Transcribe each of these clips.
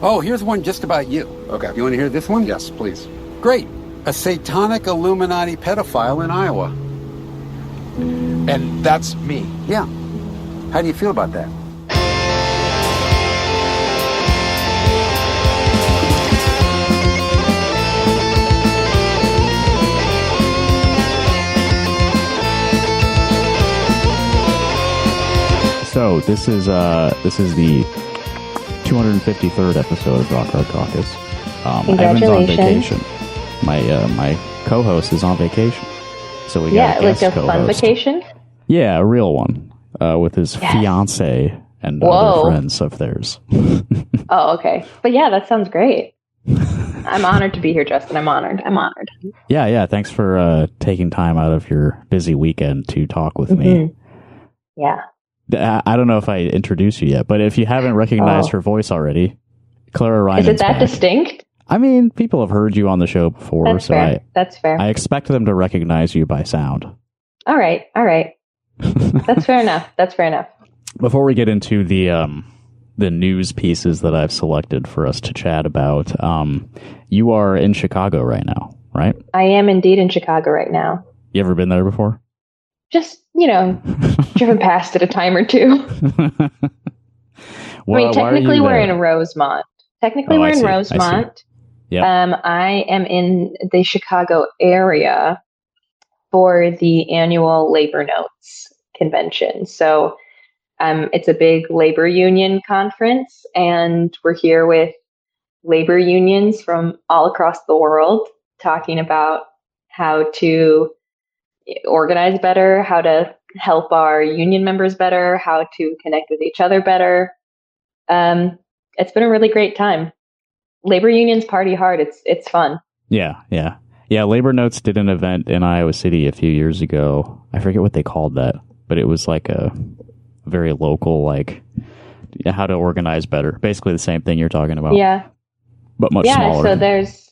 Oh, here's one just about you. Okay. You want to hear this one? Yes, please. Great. A satanic Illuminati pedophile in Iowa. And that's me. Yeah. How do you feel about that? So this is the 253rd episode of Rock Hard Caucus. Evan's on vacation. My co-host is on vacation, so we got a guest like a co-host. fun vacation. Yeah, a real one with his fiance and other friends of theirs. Oh, okay. But yeah, that sounds great. I'm honored to be here, Justin. I'm honored. Yeah. Thanks for taking time out of your busy weekend to talk with me. Yeah. I don't know if I introduced you yet, but if you haven't recognized her voice already, Clara Reynen. Is it that distinct? I mean, people have heard you on the show before, That's fair. That's fair. I expect them to recognize you by sound. All right. That's fair enough. Before we get into the news pieces that I've selected for us to chat about, you are in Chicago right now, right? I am indeed in Chicago right now. You ever been there before? Just, driven past it a time or two. Well, technically we're in Rosemont. Yeah. I am in the Chicago area for the annual Labor Notes convention. So it's a big labor union conference, and we're here with labor unions from all across the world talking about how to organize better, how to help our union members better, how to connect with each other better. It's been a really great time. Labor unions party hard. It's fun. Yeah. Labor Notes did an event in Iowa City a few years ago. I forget what they called that, but it was like a very local, like how to organize better. Basically the same thing you're talking about. Yeah. But much smaller. So there's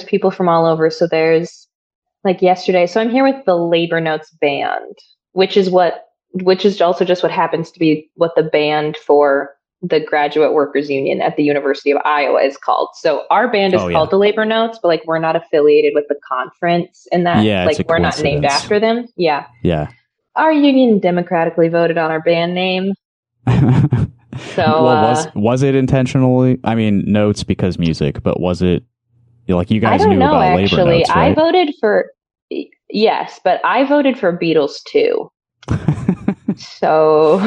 people from all over. So there's like yesterday. So I'm here with the Labor Notes band, which is also just what happens to be what the band for the Graduate Workers Union at the University of Iowa is called. So our band is called the Labor Notes, but like we're not affiliated with the conference in that. Yeah, like we're not named after them. Yeah. Yeah. Our union democratically voted on our band name. So was it intentionally? I mean, Notes because music, but was it like you guys knew about Labor Notes, right? I voted for yes, but I voted for Beatles too. So,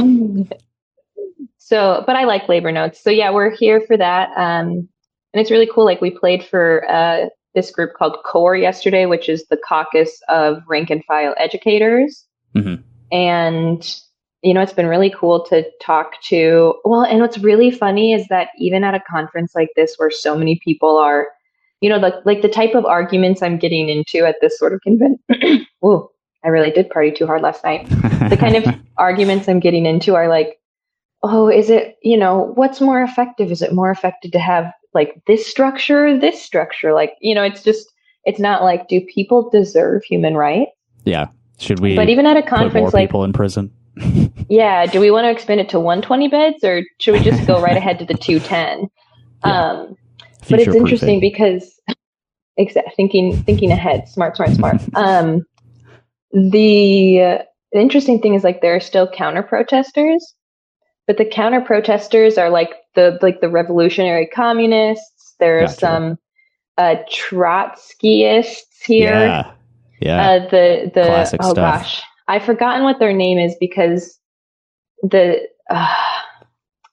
but I like Labor Notes. So yeah, we're here for that. And it's really cool. Like we played for this group called CORE yesterday, which is the Caucus of Rank and File Educators. Mm-hmm. And, it's been really cool to talk to. Well, and what's really funny is that even at a conference like this, where so many people are, the type of arguments I'm getting into at this sort of convention. Ooh, I really did party too hard last night. The kind of arguments I'm getting into are like, oh, is it, what's more effective? Is it more effective to have like this structure or this structure? Like, it's not like, do people deserve human rights? Yeah. Should we? But even at a conference, put more people in prison? Yeah. Do we want to expand it to 120 beds, or should we just go right ahead to the 210? Yeah. But it's interesting because thinking ahead, smart. The interesting thing is like there are still counter protesters, but the counter protesters are like the revolutionary communists. There are some Trotskyists here. Yeah. The classic stuff. Gosh, I've forgotten what their name is because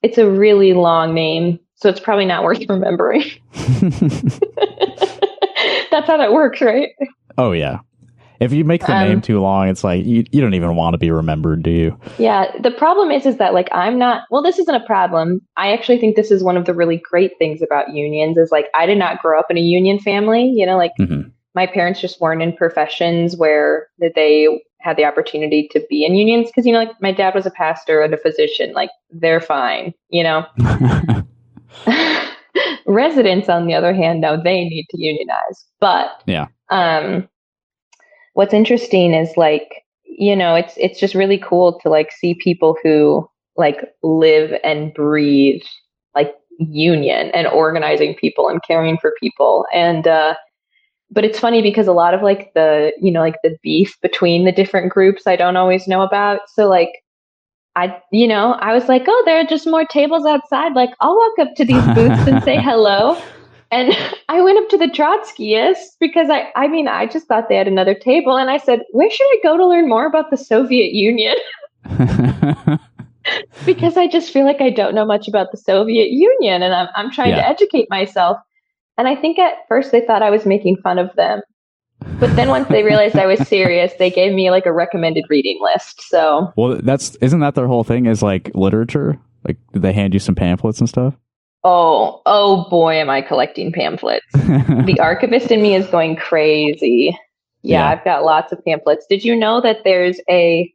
it's a really long name, so it's probably not worth remembering. That's how that works, right? Oh yeah. If you make the name too long, it's like you don't even want to be remembered, do you? Yeah. The problem is that like I'm not. Well, this isn't a problem. I actually think this is one of the really great things about unions. Is like I did not grow up in a union family. My parents just weren't in professions where they had the opportunity to be in unions because like my dad was a pastor and a physician. Like they're fine. Residents, on the other hand, now they need to unionize. But yeah. What's interesting is like, it's just really cool to like see people who like live and breathe like union and organizing people and caring for people. And but it's funny because a lot of like the, like the beef between the different groups I don't always know about. So like I was like, oh, there are just more tables outside. Like, I'll walk up to these booths and say hello. And I went up to the Trotskyists because I just thought they had another table. And I said, where should I go to learn more about the Soviet Union? Because I just feel like I don't know much about the Soviet Union, and I'm trying to educate myself. And I think at first they thought I was making fun of them. But then once they realized I was serious, they gave me like a recommended reading list. So, well, isn't that their whole thing is like literature? Like, did they hand you some pamphlets and stuff? Oh boy, am I collecting pamphlets. The archivist in me is going crazy. Yeah, I've got lots of pamphlets. Did you know that there's a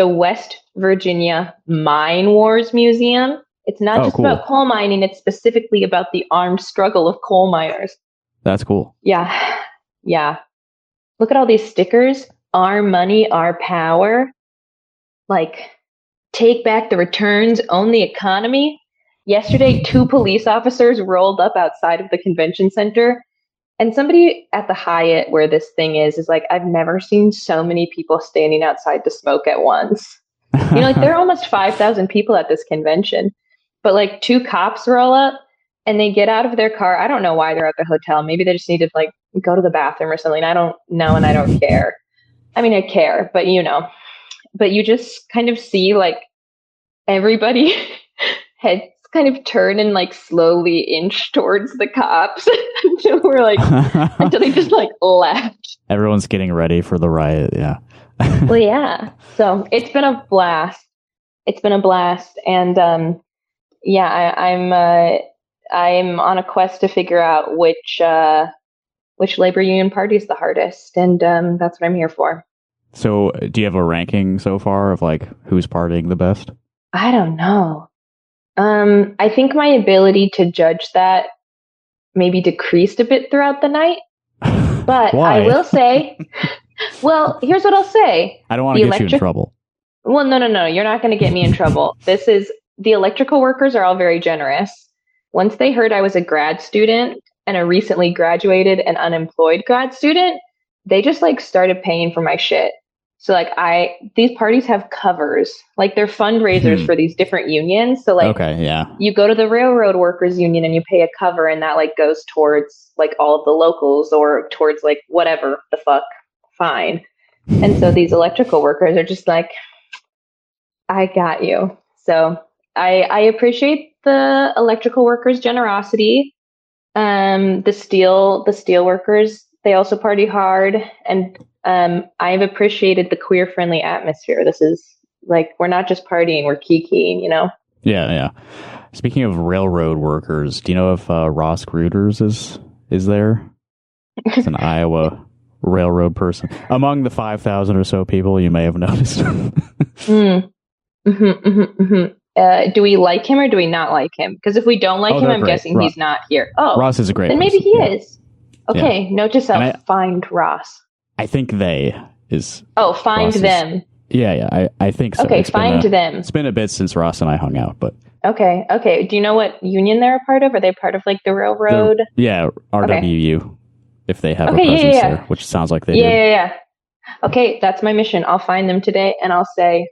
West Virginia Mine Wars Museum? It's not just about coal mining, it's specifically about the armed struggle of coal miners. That's cool. Yeah. Yeah. Look at all these stickers. Our money, our power. Like, take back the returns, own the economy. Yesterday, 2 police officers rolled up outside of the convention center. And somebody at the Hyatt where this thing is like, I've never seen so many people standing outside to smoke at once. Like there are almost 5,000 people at this convention. But like 2 cops roll up and they get out of their car. I don't know why they're at the hotel. Maybe they just need to like go to the bathroom or something. I don't know, and I don't care. I mean, I care, but but you just kind of see like everybody heads kind of turn and like slowly inch towards the cops until they just like left. Everyone's getting ready for the riot. Yeah. Well, yeah. So it's been a blast. And I'm on a quest to figure out which labor union party is the hardest, and that's what I'm here for. So, do you have a ranking so far of like who's partying the best? I don't know. I think my ability to judge that maybe decreased a bit throughout the night. But Why? I will say, well, here's what I'll say. I don't want to get you in trouble. Well, no. You're not going to get me in trouble. The electrical workers are all very generous. Once they heard I was a grad student and a recently graduated and unemployed grad student, they just like started paying for my shit. So like these parties have covers, like they're fundraisers for these different unions. So like, you go to the railroad workers union and you pay a cover, and that like goes towards like all of the locals or towards like whatever the fuck, fine. And so these electrical workers are just like, I got you. So I appreciate the electrical workers' generosity. The steel workers, they also party hard, and I've appreciated the queer friendly atmosphere. This is like, we're not just partying, we're kikiing, Yeah. Speaking of railroad workers, do you know if Ross Gruters is there? It's an Iowa railroad person. Among the 5,000 or so people you may have noticed. Do we like him or do we not like him? Because if we don't like him, I'm guessing he's not here. Oh, Ross is a great then maybe person. He is. Okay, note to self, find Ross. I think they is. Oh, find Ross's, them. Yeah, I think so. Okay, find them. It's been a bit since Ross and I hung out, but. Okay. Do you know what union they're a part of? Are they part of like the railroad? RWU, if they have a presence there, which sounds like they do. Yeah. Okay, that's my mission. I'll find them today and I'll say,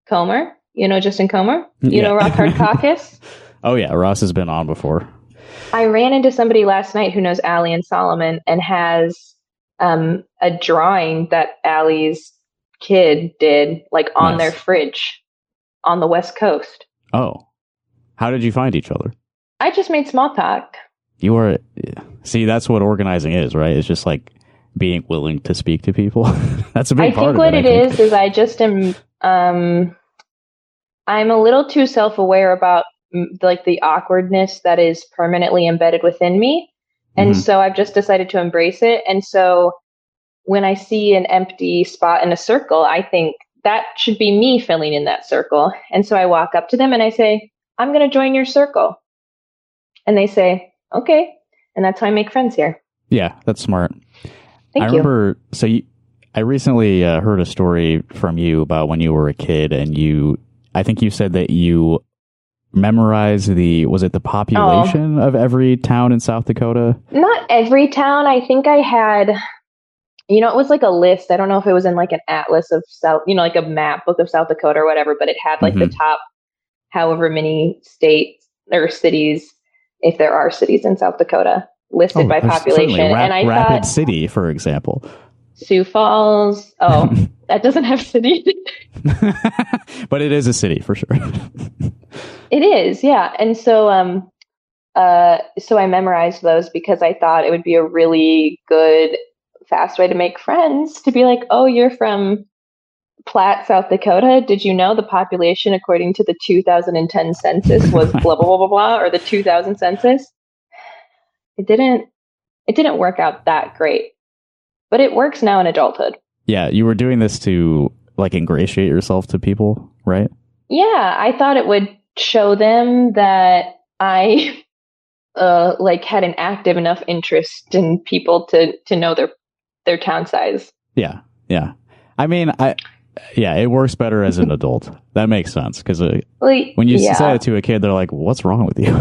Comer, Justin Comer? You know Rock Hard Caucus? Oh yeah, Ross has been on before. I ran into somebody last night who knows Allie and Solomon and has a drawing that Allie's kid did like on their fridge on the West Coast. Oh. How did you find each other? I just made small talk. See, that's what organizing is, right? It's just like being willing to speak to people. That's a big part of it. I think what it is I just am, I'm a little too self-aware about like the awkwardness that is permanently embedded within me. And so I've just decided to embrace it. And so when I see an empty spot in a circle, I think that should be me filling in that circle. And so I walk up to them and I say, I'm going to join your circle. And they say, okay. And that's how I make friends here. Yeah, that's smart. Thank you. I remember, I recently heard a story from you about when you were a kid, and I think you said that you memorize was it the population of every town in South Dakota? Not every town. I think I had, it was like a list. I don't know if it was in like an atlas of South, like a map book of South Dakota or whatever, but it had like the top however many states or cities, if there are cities in South Dakota, listed by population. And I Rapid City, for example. Sioux Falls. Oh, that doesn't have cities. But it is a city for sure. It is, yeah. And so so I memorized those because I thought it would be a really good, fast way to make friends, to be like, oh, you're from Platte, South Dakota. Did you know the population according to the 2010 census was blah, blah, blah, blah, blah, or the 2000 census? It didn't work out that great, but it works now in adulthood. Yeah, you were doing this to like ingratiate yourself to people, right? Yeah, I thought it would show them that I had an active enough interest in people to know their town size. Yeah. I mean, it works better as an adult. That makes sense because when you say it to a kid, they're like, "What's wrong with you?"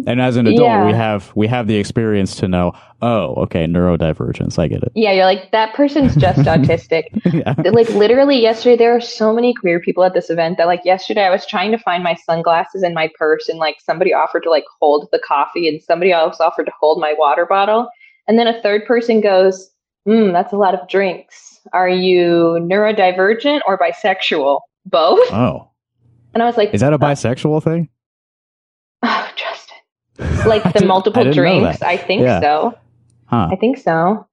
And as an adult, we have the experience to know, oh, okay, neurodivergence. I get it. Yeah, you're like, that person's just autistic. Yeah. Like literally yesterday, there are so many queer people at this event that like yesterday I was trying to find my sunglasses in my purse and like somebody offered to like hold the coffee and somebody else offered to hold my water bottle. And then a third person goes, that's a lot of drinks. Are you neurodivergent or bisexual? Both? Oh. And I was like, is that a bisexual thing? Oh, Justin. Like the multiple drinks? I think so. Huh. I think so.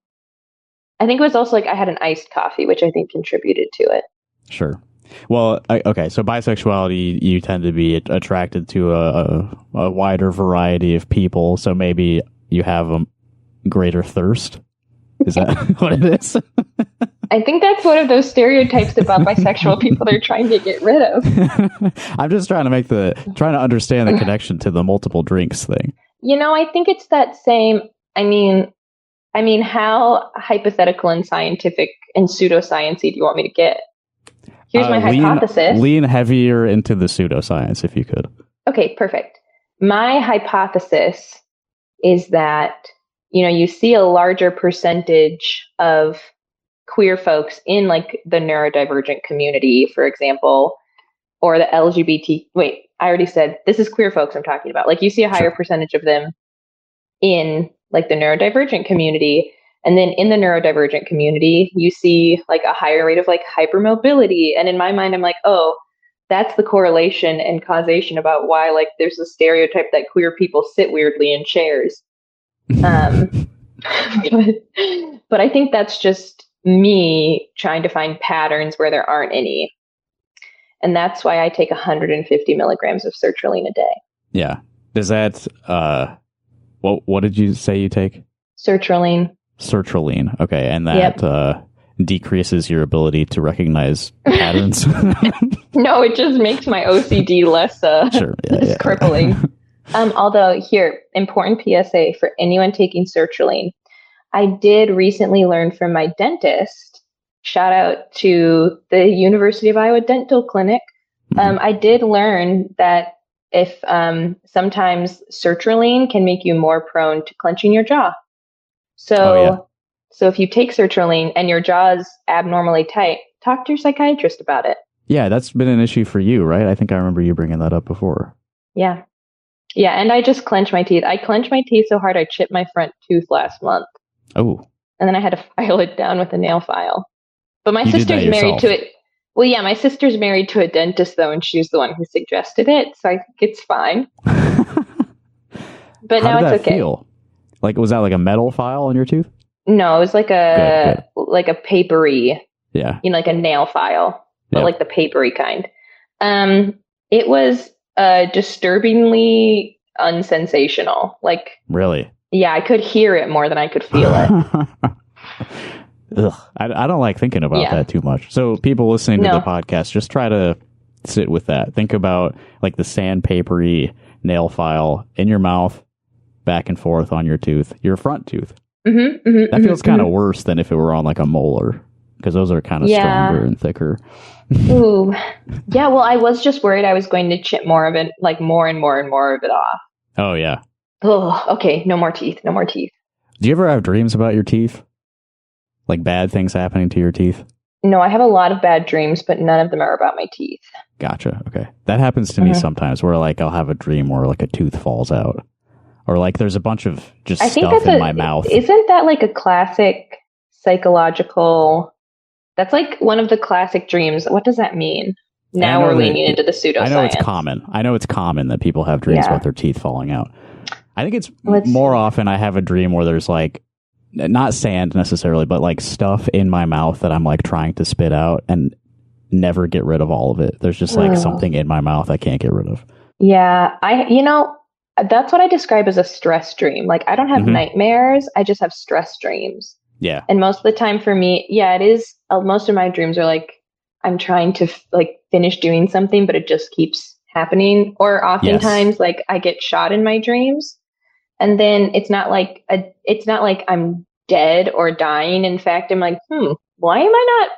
I think it was also like I had an iced coffee, which I think contributed to it. Sure. Well, okay. So bisexuality, you tend to be attracted to a wider variety of people. So maybe you have a greater thirst. Is that what it is? I think that's one of those stereotypes about bisexual people they're trying to get rid of. I'm just trying to understand the connection to the multiple drinks thing. I think it's that same. I mean, how hypothetical and scientific and pseudoscience-y do you want me to get? Here's my hypothesis. Lean heavier into the pseudoscience, if you could. Okay, perfect. My hypothesis is that, you see a larger percentage of queer folks in like the neurodivergent community, for example, or the LGBT. Wait, I already said this is queer folks I'm talking about. Like you see a higher percentage of them in like the neurodivergent community. And then in the neurodivergent community, you see like a higher rate of like hypermobility. And in my mind, I'm like, oh, that's the correlation and causation about why like there's a stereotype that queer people sit weirdly in chairs. But I think that's just me trying to find patterns where there aren't any. And that's why I take 150 milligrams of sertraline a day. Yeah. Does that, what did you say you take? Sertraline. Okay. And that decreases your ability to recognize patterns? No, it just makes my OCD less crippling. Although here, important PSA for anyone taking sertraline. I did recently learn from my dentist, shout out to the University of Iowa Dental Clinic. I did learn that if sometimes sertraline can make you more prone to clenching your jaw. So if you take sertraline and your jaw is abnormally tight, talk to your psychiatrist about it. Yeah, that's been an issue for you, right? I think I remember you bringing that up before. Yeah. Yeah, and I just clench my teeth. I clenched my teeth so hard I chipped my front tooth last month. Oh. And then I had to file it down with a nail file. But my sister's married to it. Well, yeah, my sister's married to a dentist, though, and she's the one who suggested it, so I think it's fine. But now it's okay. Feel? Like, was that like a metal file on your tooth? No, it was like a papery, like a nail file, but like the papery kind. It was disturbingly unsensational. Like, really? Yeah, I could hear it more than I could feel it. Ugh, I don't like thinking about that too much. So people listening to the podcast, just try to sit with that. Think about like the sandpapery nail file in your mouth, back and forth on your tooth, your front tooth. That feels kind of worse than if it were on like a molar. because those are kind of Yeah. stronger and thicker. Ooh. Yeah, well, I was just worried I was going to chip more of it, like more and more and more of it off. Oh, yeah. Oh, okay. No more teeth. No more teeth. Do you ever have dreams about your teeth? Like bad things happening to your teeth? No, I have a lot of bad dreams, but none of them are about my teeth. Gotcha. Okay. That happens to me sometimes where like I'll have a dream where like a tooth falls out. Or like there's a bunch of just stuff in my mouth. Isn't that like a classic psychological... That's like one of the classic dreams. What does that mean? Now we're leaning into the pseudoscience. I know it's common that people have dreams about their teeth falling out. I think it's more often I have a dream where there's like, not sand necessarily, but like stuff in my mouth that I'm like trying to spit out and never get rid of all of it. There's just like something in my mouth I can't get rid of. Yeah, that's what I describe as a stress dream. Like I don't have nightmares. I just have stress dreams. Yeah. And most of the time for me, it is. Most of my dreams are like I'm trying to finish doing something, but it just keeps happening. Or oftentimes, like I get shot in my dreams, and then it's not like I'm dead or dying. In fact, I'm like, why am I not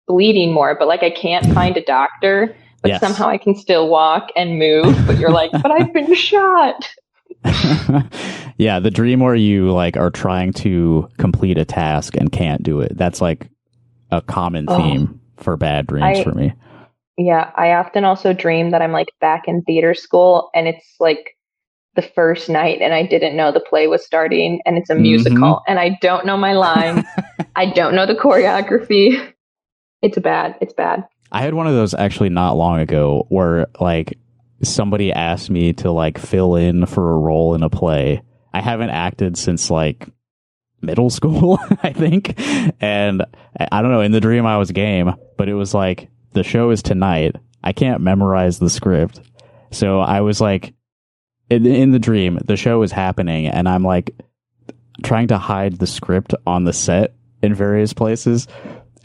bleeding more? But like I can't find a doctor, but somehow I can still walk and move. But you're like, but I've been shot. Yeah, the dream where you like are trying to complete a task and can't do it. That's like a common theme for bad dreams for me. Yeah, I often also dream that I'm like back in theater school and it's like the first night and I didn't know the play was starting and it's a musical and I don't know my lines. I don't know the choreography. It's bad. It's bad. I had one of those actually not long ago where like somebody asked me to like fill in for a role in a play. I haven't acted since like middle school, I think. And I don't know, in the dream I was game, but it was like the show is tonight. I can't memorize the script. So I was like, in the dream, the show is happening and I'm like trying to hide the script on the set in various places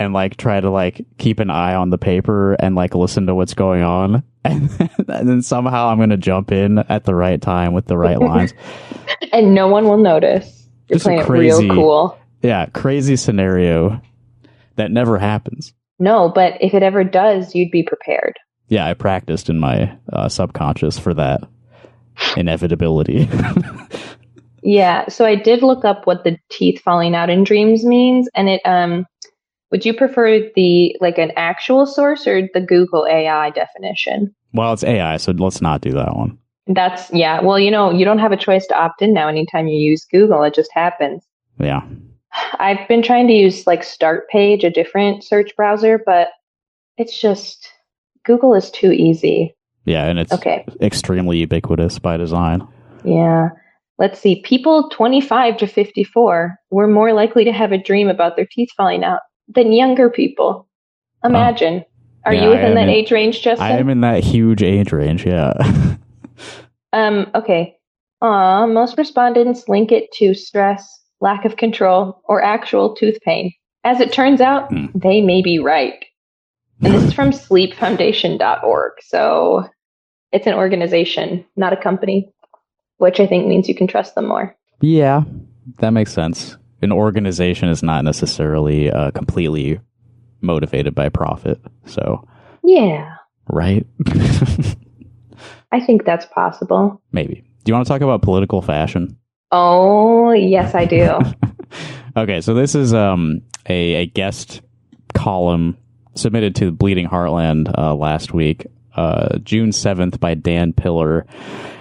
and like try to like keep an eye on the paper and like listen to what's going on. And then somehow I'm going to jump in at the right time with the right lines. And no one will notice. You're just playing it real cool. Yeah, crazy scenario that never happens. No, but if it ever does, you'd be prepared. Yeah, I practiced in my subconscious for that inevitability. Yeah, so I did look up what the teeth falling out in dreams means, and it would you prefer the like an actual source or the Google AI definition? Well, it's AI, so let's not do that one. Well, you don't have a choice to opt in now. Anytime you use Google, it just happens. Yeah. I've been trying to use like Start Page, a different search browser, but it's just Google is too easy. Yeah, and it's extremely ubiquitous by design. Yeah. Let's see. People 25 to 54 were more likely to have a dream about their teeth falling out than younger people. Imagine. Are you within that age range, Justin? I am in that huge age range, yeah. Okay. Most respondents link it to stress, lack of control, or actual tooth pain. As it turns out, they may be right. And this is from sleepfoundation.org. So it's an organization, not a company, which I think means you can trust them more. Yeah, that makes sense. An organization is not necessarily completely motivated by profit. So, yeah. Right? I think that's possible. Maybe. Do you want to talk about political fashion? Oh, yes, I do. Okay, so this is a guest column submitted to Bleeding Heartland last week, June 7th by Dan Pillar.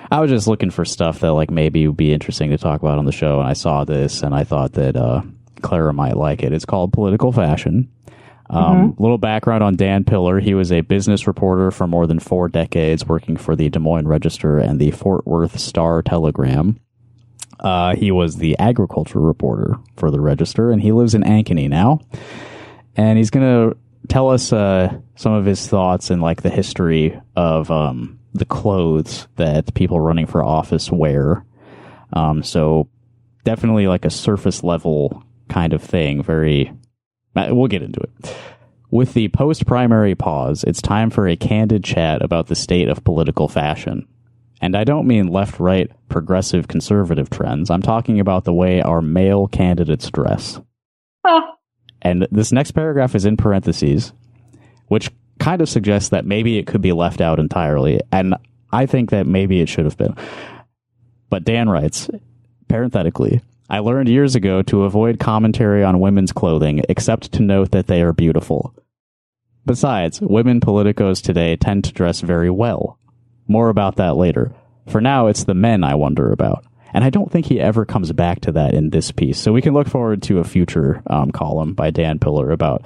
I was just looking for stuff that like maybe would be interesting to talk about on the show, and I saw this, and I thought that Clara might like it. It's called Political Fashion. Little background on Dan Pillar. He was a business reporter for more than 4 decades, working for the Des Moines Register and the Fort Worth Star-Telegram. He was the agriculture reporter for the Register, and he lives in Ankeny now. And he's going to tell us some of his thoughts and like the history of the clothes that people running for office wear. So definitely like a surface level kind of thing. We'll get into it. With the post-primary pause, it's time for a candid chat about the state of political fashion. And I don't mean left-right, progressive, conservative trends. I'm talking about the way our male candidates dress. And this next paragraph is in parentheses, which kind of suggests that maybe it could be left out entirely. And I think that maybe it should have been. But Dan writes, parenthetically, I learned years ago to avoid commentary on women's clothing, except to note that they are beautiful. Besides, women politicos today tend to dress very well. More about that later. For now, it's the men I wonder about. And I don't think he ever comes back to that in this piece. So we can look forward to a future column by Dan Pillar about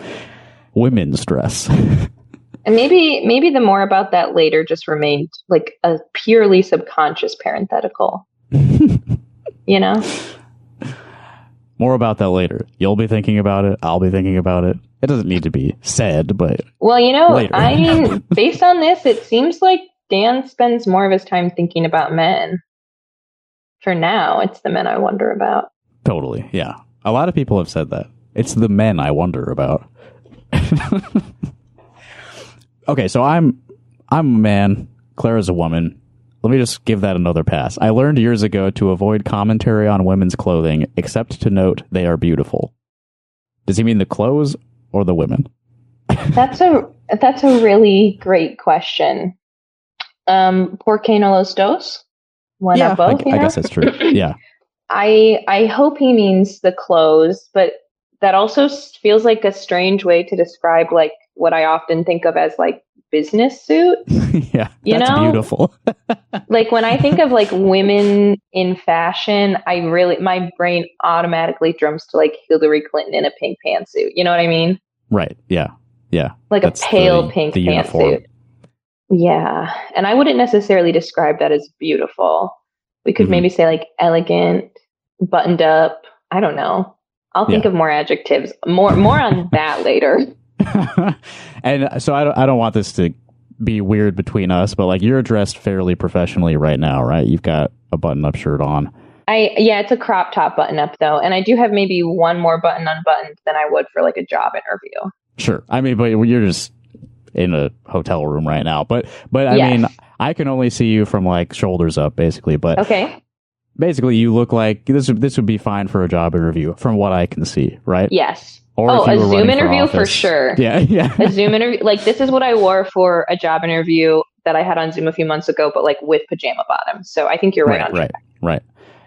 women's dress. And maybe the more about that later just remained like a purely subconscious parenthetical. You know? More about that later. You'll be thinking about it. I'll be thinking about it. It doesn't need to be said, but well, later. I mean, based on this, it seems like Dan spends more of his time thinking about men. For now, it's the men I wonder about. Totally, yeah. A lot of people have said that. It's the men I wonder about. Okay, so I'm a man. Clara's a woman. Let me just give that another pass. I learned years ago to avoid commentary on women's clothing, except to note they are beautiful. Does he mean the clothes or the women? That's a really great question. ¿Por qué no los dos? Why not both? I guess that's true. Yeah. I hope he means the clothes, but that also feels like a strange way to describe like what I often think of as like business suit. Yeah, that's beautiful. Like when I think of like women in fashion, my brain automatically jumps to like Hillary Clinton in a pink pantsuit. You know what I mean? Right. Yeah. Yeah. Like that's a pale pink pantsuit. Yeah. And I wouldn't necessarily describe that as beautiful. We could maybe say like elegant, buttoned up. I don't know. I'll think of more adjectives. More on that later. And so I don't want this to be weird between us, but like you're dressed fairly professionally right now, right? You've got a button-up shirt on. It's a crop top button-up though, and I do have maybe one more button unbuttoned than I would for like a job interview. Sure, I mean, but you're just in a hotel room right now. But I mean, I can only see you from like shoulders up, basically. But okay. Basically, you look like this would be fine for a job interview, from what I can see, right? Yes. Or a Zoom interview for sure. Yeah. A Zoom interview. Like this is what I wore for a job interview that I had on Zoom a few months ago, but like with pajama bottoms. So I think you're right on track. Right.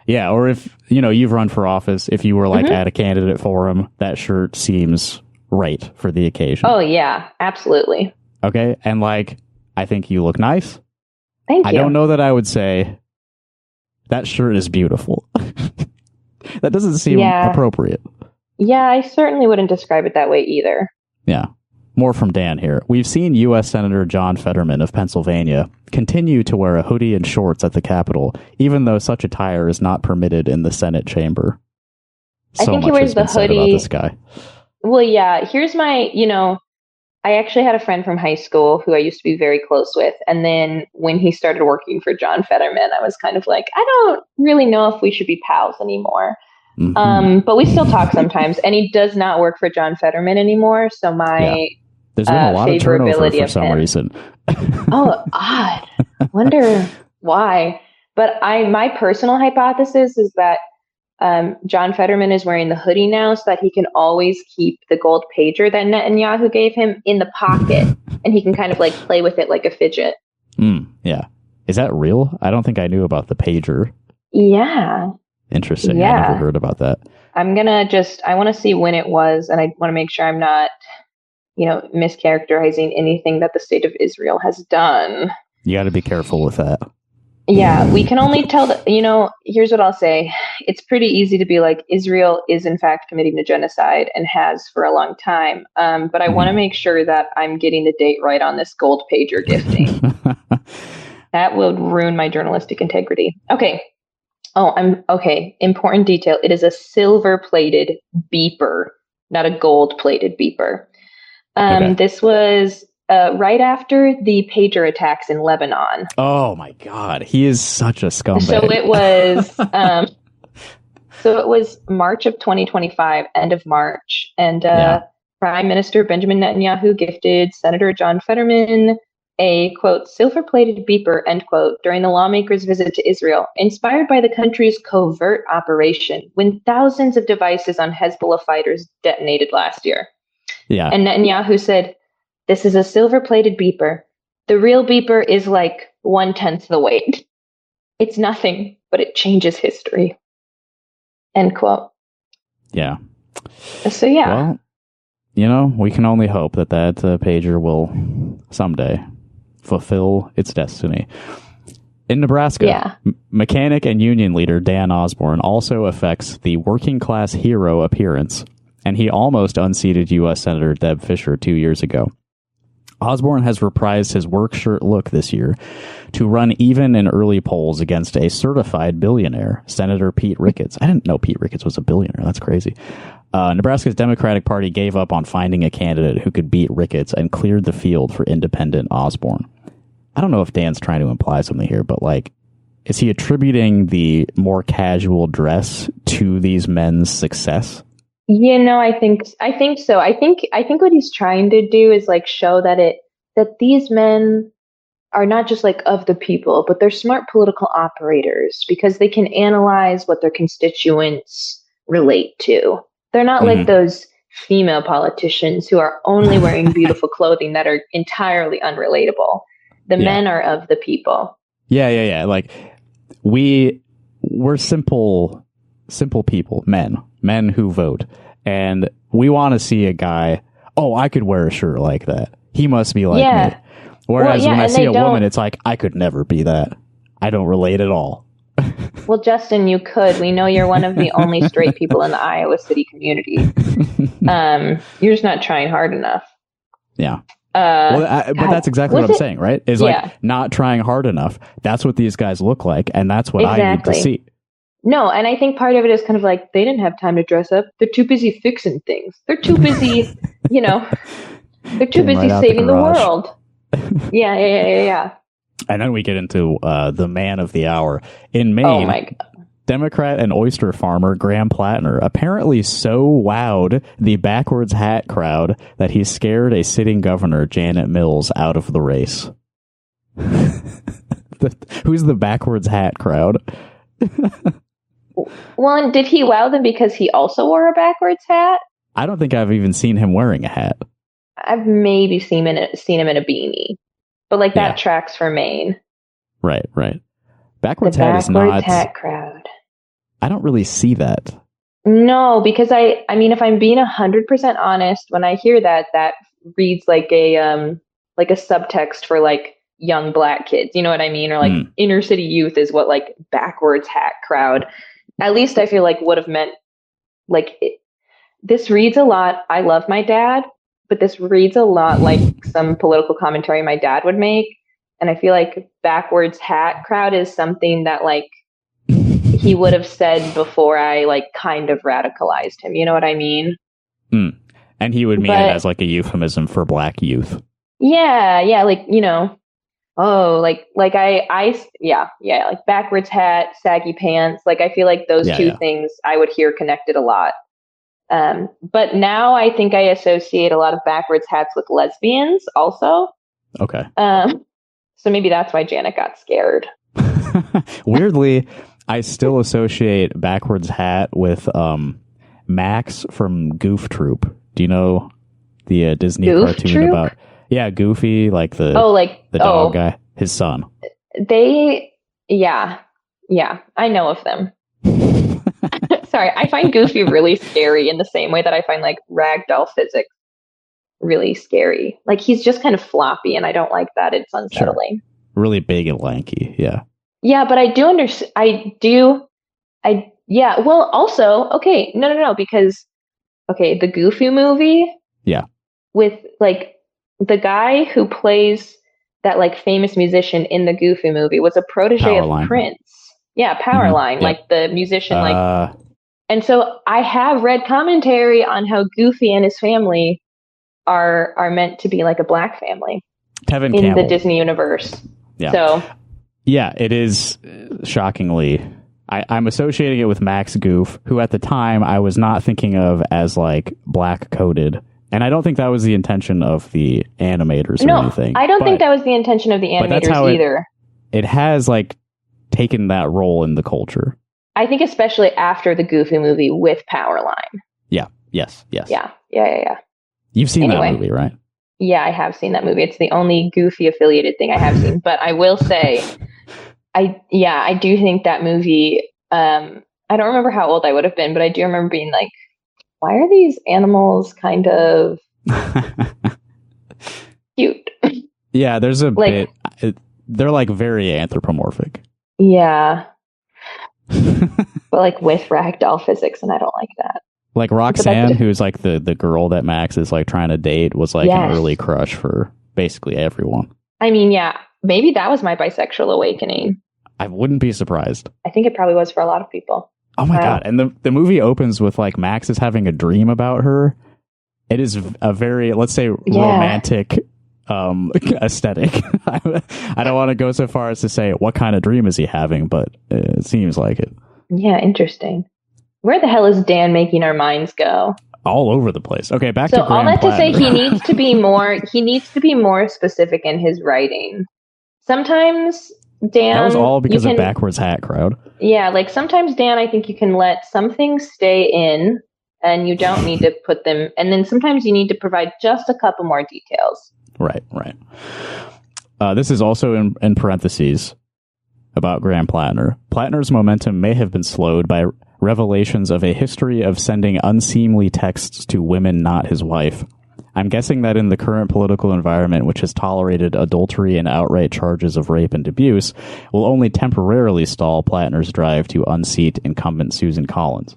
Yeah. Or if, you've run for office, if you were like at a candidate forum, that shirt seems right for the occasion. Oh yeah, absolutely. Okay. And like, I think you look nice. Thank you. I don't know that I would say that shirt is beautiful. That doesn't seem appropriate. Yeah, I certainly wouldn't describe it that way either. Yeah. More from Dan here. We've seen U.S. Senator John Fetterman of Pennsylvania continue to wear a hoodie and shorts at the Capitol, even though such attire is not permitted in the Senate chamber. I think he wears the hoodie. About this guy. Well, yeah, here's my, I actually had a friend from high school who I used to be very close with. And then when he started working for John Fetterman, I was kind of like, I don't really know if we should be pals anymore. Mm-hmm. But we still talk sometimes, and he does not work for John Fetterman anymore. So there's been a lot of turnover for some reason. Oh, odd. Wonder why. But my personal hypothesis is that John Fetterman is wearing the hoodie now so that he can always keep the gold pager that Netanyahu gave him in the pocket, and he can kind of like play with it like a fidget. Yeah. Is that real? I don't think I knew about the pager. Yeah. Interesting. Yeah. I never heard about that. I want to see when it was, and I want to make sure I'm not, mischaracterizing anything that the state of Israel has done. You got to be careful with that. Yeah, we can only tell here's what I'll say. It's pretty easy to be like, Israel is in fact committing a genocide and has for a long time. But I want to make sure that I'm getting the date right on this gold pager gifting. That would ruin my journalistic integrity. Okay. Important detail. It is a silver-plated beeper, not a gold-plated beeper. This was right after the pager attacks in Lebanon. Oh my God, he is such a scumbag. So it was March of 2025, end of March, and Prime Minister Benjamin Netanyahu gifted Senator John Fetterman a, quote, silver-plated beeper, end quote, during the lawmakers' visit to Israel, inspired by the country's covert operation when thousands of devices on Hezbollah fighters detonated last year. Yeah. And Netanyahu said, this is a silver-plated beeper. The real beeper is like 1/10 the weight. It's nothing, but it changes history. End quote. Yeah. So, yeah. Well, we can only hope that pager will someday fulfill its destiny. In Nebraska, mechanic and union leader Dan Osborne also affects the working class hero appearance, and he almost unseated U.S. Senator Deb Fischer 2 years ago. Osborne has reprised his work shirt look this year to run even in early polls against a certified billionaire, Senator Pete Ricketts. I didn't know Pete Ricketts was a billionaire. That's crazy. Nebraska's Democratic Party gave up on finding a candidate who could beat Ricketts and cleared the field for independent Osborne. I don't know if Dan's trying to imply something here, but is he attributing the more casual dress to these men's success? I think so. I think what he's trying to do is show that these men are not just of the people, but they're smart political operators because they can analyze what their constituents relate to. They're not like those female politicians who are only wearing beautiful clothing that are entirely unrelatable. The men are of the people. Yeah. We're simple people, men who vote. And we want to see a guy, I could wear a shirt like that. He must be like me. Whereas when I see a woman, it's I could never be that. I don't relate at all. Well, Justin, you could. We know you're one of the only straight people in the Iowa City community. You're just not trying hard enough. Yeah. But that's exactly what I'm saying, right? Is not trying hard enough. That's what these guys look like, and that's what I need to see. No, and I think part of it is kind of they didn't have time to dress up. They're too busy fixing things. They're too busy, they're too busy saving the world. Yeah. And then we get into the man of the hour. In Maine, oh my God. Democrat and oyster farmer Graham Plattner apparently so wowed the backwards hat crowd that he scared a sitting governor, Janet Mills, out of the race. Who's the backwards hat crowd? Well, and did he wow them because he also wore a backwards hat? I don't think I've even seen him wearing a hat. I've maybe seen him in a beanie. But that tracks for Maine. Right. Backwards hat is not... Backwards hat crowd. I don't really see that. No, because I mean, if I'm being 100% honest, when I hear that reads like a subtext for young black kids. You know what I mean? Or inner city youth is what backwards hat crowd. At least I feel would have meant this reads a lot. I love my dad, but this reads a lot like some political commentary my dad would make. And I feel backwards hat crowd is something that he would have said before I kind of radicalized him. You know what I mean? And he would mean it as a euphemism for black youth. Yeah. Backwards hat, saggy pants. I feel those two things I would hear connected a lot. But now I think I associate a lot of backwards hats with lesbians also. Okay. So maybe that's why Janet got scared. Weirdly, I still associate backwards hat with Max from Goof Troop. Do you know the Disney Goof cartoon Troop? about... Yeah, Goofy, the dog guy, his son. I know of them. Sorry, I find Goofy really scary in the same way that I find ragdoll physics really scary. He's just kind of floppy, and I don't like that. It's unsettling. Sure. Really big and lanky, yeah. Yeah, but I do understand. Well, also, okay, no, because the Goofy movie. Yeah. With the guy who plays that famous musician in the Goofy movie was a protege of Prince. Yeah, Powerline, the musician, and so I have read commentary on how Goofy and his family are meant to be a black family. Tevin in Campbell. The Disney universe. Yeah. So yeah, it is shockingly. I'm associating it with Max Goof, who at the time I was not thinking of as black coded. And I don't think that was the intention of the animators or anything. I don't think that was the intention of the animators either. It has like taken that role in the culture. I think especially after the Goofy movie with Powerline. Yeah. Yes. Yeah. You've seen that movie, right? Yeah, I have seen that movie. It's the only Goofy affiliated thing I have seen. But I will say, I do think that movie, I don't remember how old I would have been, but I do remember being like, why are these animals kind of cute? Yeah, there's a bit, they're like very anthropomorphic. Yeah. But like with ragdoll physics, and I don't like that. Like Roxanne, who's like the girl that Max is like trying to date, was like an early crush for basically everyone. I mean, yeah, maybe that was my bisexual awakening. I wouldn't be surprised. I think it probably was for a lot of people. Oh my God. And the movie opens with like Max is having a dream about her. It is a very, let's say, romantic aesthetic. I don't want to go so far as to say what kind of dream is he having, but it seems like it. Yeah, interesting. Where the hell is Dan making our minds go? All over the place. Okay, back to Graham all that Plattner. To say, he needs to be more specific in his writing. Sometimes Dan, that was all because of Backwards Hat Crowd. Yeah, like sometimes Dan, I think you can let some things stay in and you don't need to put them, and then sometimes you need to provide just a couple more details. Right. This is also in parentheses about Graham Plattner. Plattner's momentum may have been slowed by revelations of a history of sending unseemly texts to women not his wife. I'm guessing that in the current political environment, which has tolerated adultery and outright charges of rape and abuse, will only temporarily stall Plattner's drive to unseat incumbent Susan Collins.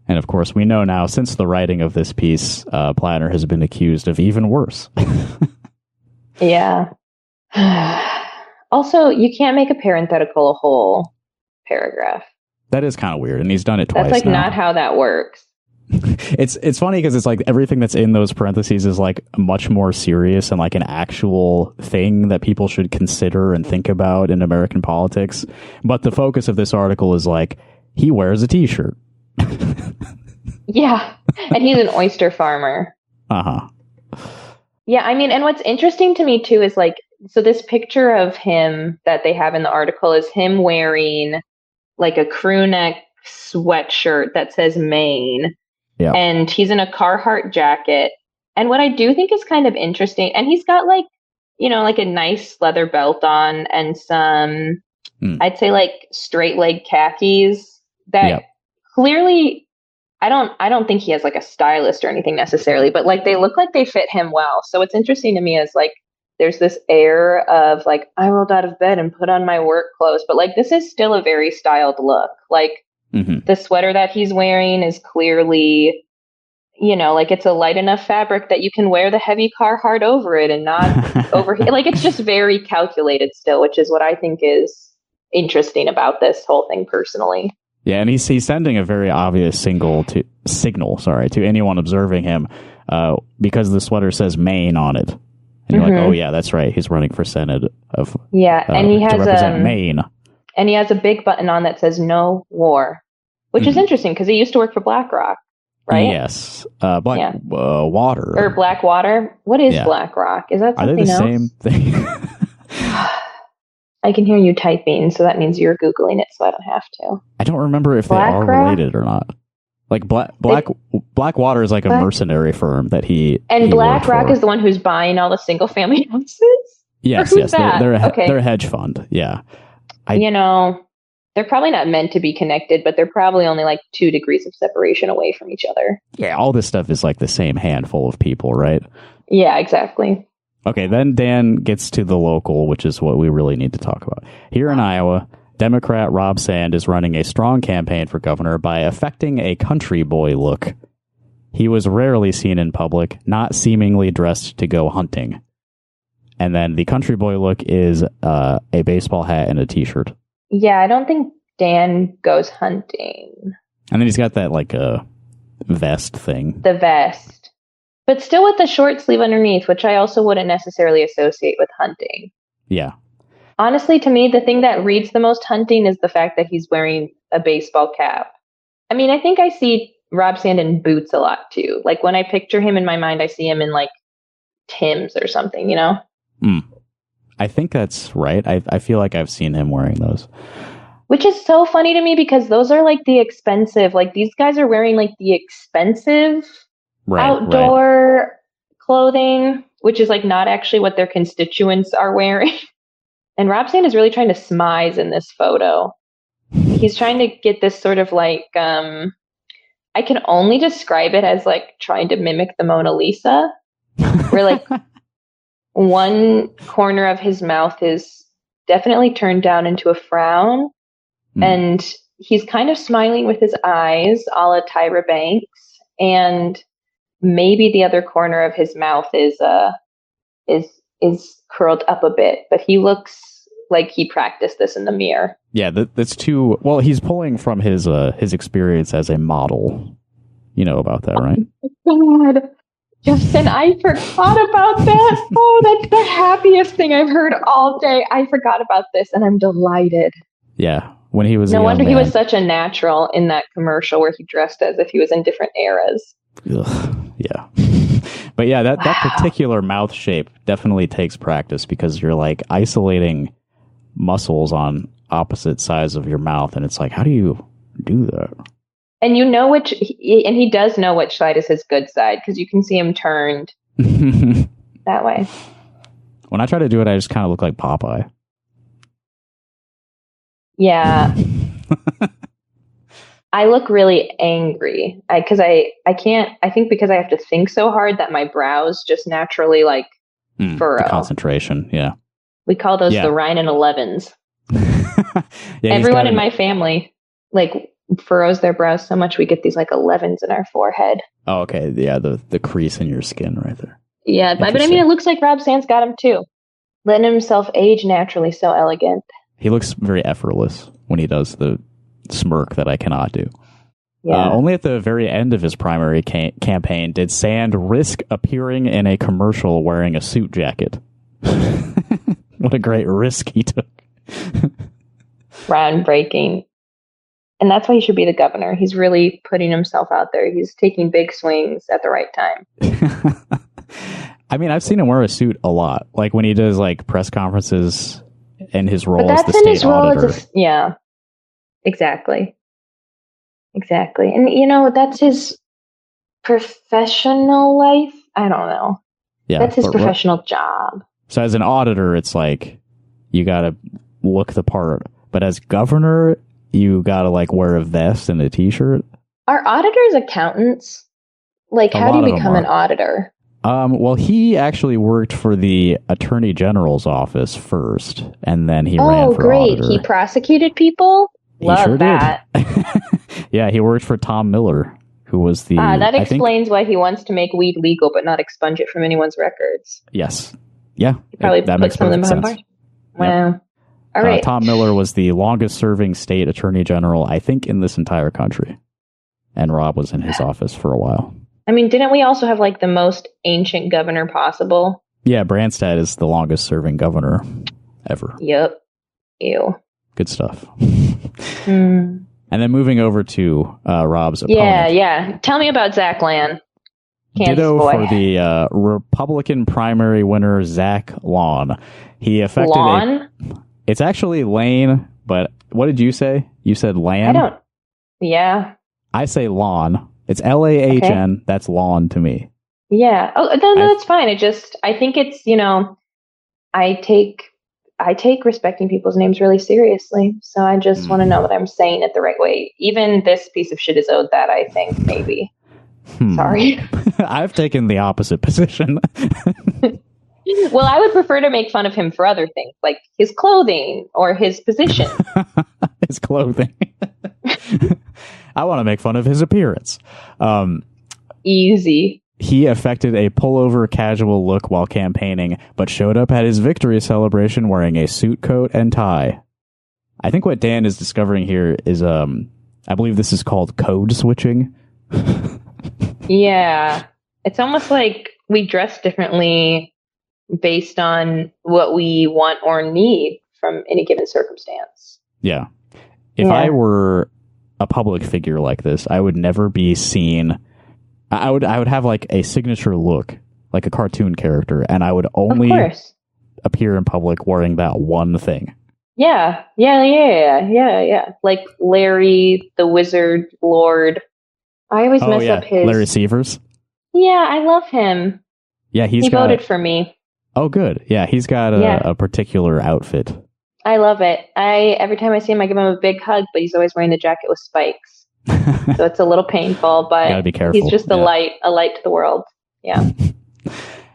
And of course, we know now, since the writing of this piece, Plattner has been accused of even worse. Yeah. Also, you can't make a parenthetical a whole paragraph. That is kind of weird, and he's done it twice. That's like now. Not how that works. It's funny because it's like everything that's in those parentheses is like much more serious and like an actual thing that people should consider and think about in American politics. But the focus of this article is like, he wears a t-shirt. Yeah, and he's an oyster farmer. Uh-huh. Yeah, I mean, and what's interesting to me too is like, so this picture of him that they have in the article is him wearing like a crew neck sweatshirt that says Maine. Yeah. And he's in a Carhartt jacket. And what I do think is kind of interesting, and he's got like, you know, like a nice leather belt on and some, I'd say like straight leg khakis that clearly, I don't think he has like a stylist or anything necessarily, but like they look like they fit him well. So what's interesting to me is like, there's this air of like, I rolled out of bed and put on my work clothes, but like this is still a very styled look. Like the sweater that he's wearing is clearly, you know, like it's a light enough fabric that you can wear the heavy Carhartt over it and not over here. Like it's just very calculated still, which is what I think is interesting about this whole thing personally. Yeah, and he's sending a very obvious signal to anyone observing him because the sweater says Maine on it. And you're like, oh, yeah, that's right. He's running for Senate of and he has to represent Maine. And he has a big button on that says no war, which is interesting because he used to work for BlackRock, right? Yes. Water. Or Blackwater. What is BlackRock? Is that something else? Are they the same thing? I can hear you typing, so that means you're Googling it, so I don't have to. I don't remember if they are related or not. Like Blackwater is like a mercenary firm that he BlackRock is the one who's buying all the single family houses. Yes, they're a hedge fund. Yeah, they're probably not meant to be connected, but they're probably only like 2 degrees of separation away from each other. Yeah, all this stuff is like the same handful of people, right? Yeah, exactly. Okay, then Dan gets to the local, which is what we really need to talk about. Here in Iowa, Democrat Rob Sand is running a strong campaign for governor by affecting a country boy look. He was rarely seen in public, not seemingly dressed to go hunting. And then the country boy look is a baseball hat and a t-shirt. Yeah, I don't think Dan goes hunting. And then he's got that like a vest thing. The vest. But still with the short sleeve underneath, which I also wouldn't necessarily associate with hunting. Yeah. Honestly, to me, the thing that reads the most hunting is the fact that he's wearing a baseball cap. I mean, I think I see Rob Sand in boots a lot too. Like when I picture him in my mind, I see him in like Tim's or something, you know? I think that's right. I feel like I've seen him wearing those. Which is so funny to me because those are like the expensive, like these guys are wearing like the expensive outdoor clothing, which is like not actually what their constituents are wearing. And Rob Sand is really trying to smize in this photo. He's trying to get this sort of like, I can only describe it as like trying to mimic the Mona Lisa, where like one corner of his mouth is definitely turned down into a frown. And he's kind of smiling with his eyes, a la Tyra Banks, and maybe the other corner of his mouth is curled up a bit, but he looks like he practiced this in the mirror. Yeah, that's too. Well, he's pulling from his experience as a model. You know about that, right? Oh my God, Justin, I forgot about that. Oh, that's the happiest thing I've heard all day. I forgot about this, and I'm delighted. Yeah. When he was no wonder he was such a natural in that commercial where he dressed as if he was in different eras. Ugh, yeah. But yeah, that particular mouth shape definitely takes practice because you're like isolating muscles on opposite sides of your mouth. And it's like, how do you do that? And you know and he does know which side is his good side because you can see him turned that way. When I try to do it, I just kind of look like Popeye. Yeah. I look really angry because I can't, I think because I have to think so hard that my brows just naturally like furrow. The concentration, yeah. We call those the Reynen 11s. Everyone in my family like furrows their brows so much we get these like 11s in our forehead. Oh, okay. Yeah, the crease in your skin right there. Yeah, but I mean, it looks like Rob Sand's got him too. Letting himself age naturally, so elegant. He looks very effortless when he does the smirk that I cannot do. Yeah. Only at the very end of his primary campaign did Sand risk appearing in a commercial wearing a suit jacket. What a great risk he took. Groundbreaking. And that's why he should be the governor. He's really putting himself out there. He's taking big swings at the right time. I mean, I've seen him wear a suit a lot. Like when he does like press conferences in his role as the state auditor. Yeah, exactly. Exactly. And, you know, that's his professional life. I don't know. Yeah, that's his professional job. So as an auditor, it's like you got to look the part. But as governor, you got to like wear a vest and a T-shirt. Are auditors accountants? Like, how do you become an auditor? Well, he actually worked for the Attorney General's office first, and then he ran for auditor. He prosecuted people? Love that. Yeah, he worked for Tom Miller, who was the... that explains why he wants to make weed legal, but not expunge it from anyone's records. Yes. Yeah. He probably put some of them behind bars. Wow. Yep. All right. Tom Miller was the longest-serving state attorney general, I think, in this entire country. And Rob was in his office for a while. I mean, didn't we also have, like, the most ancient governor possible? Yeah, Branstad is the longest-serving governor ever. Yep. Ew. Good stuff. And then moving over to Rob's opponent. Yeah. Tell me about Zach Lan. Ditto for the Republican primary winner, Zach Lawn. He affected Lawn? It's actually Lane, but what did you say? You said Lan? Yeah. I say Lawn. It's Lahn. Okay. That's lawn to me. Yeah. Oh, no, that's fine. I think it's, you know, I take respecting people's names really seriously. So I just want to know that I'm saying it the right way. Even this piece of shit is owed that, I think, maybe. Sorry. I've taken the opposite position. Well, I would prefer to make fun of him for other things, like his clothing or his position. His clothing. I want to make fun of his appearance. Easy. He affected a pullover casual look while campaigning, but showed up at his victory celebration wearing a suit coat and tie. I think what Dan is discovering here is, I believe this is called code switching. Yeah. It's almost like we dress differently based on what we want or need from any given circumstance. Yeah. If I were a public figure like this, I would never be seen. I would have like a signature look, like a cartoon character, and I would only appear in public wearing that one thing. Yeah. Like Larry, the Wizard Lord. I always mess up his... Larry Sievers? Yeah, I love him. Yeah, he voted for me. Oh, good. Yeah, he's got a particular outfit. I love it. Every time I see him, I give him a big hug, but he's always wearing the jacket with spikes. So it's a little painful, but gotta be careful. He's just a light to the world. Yeah.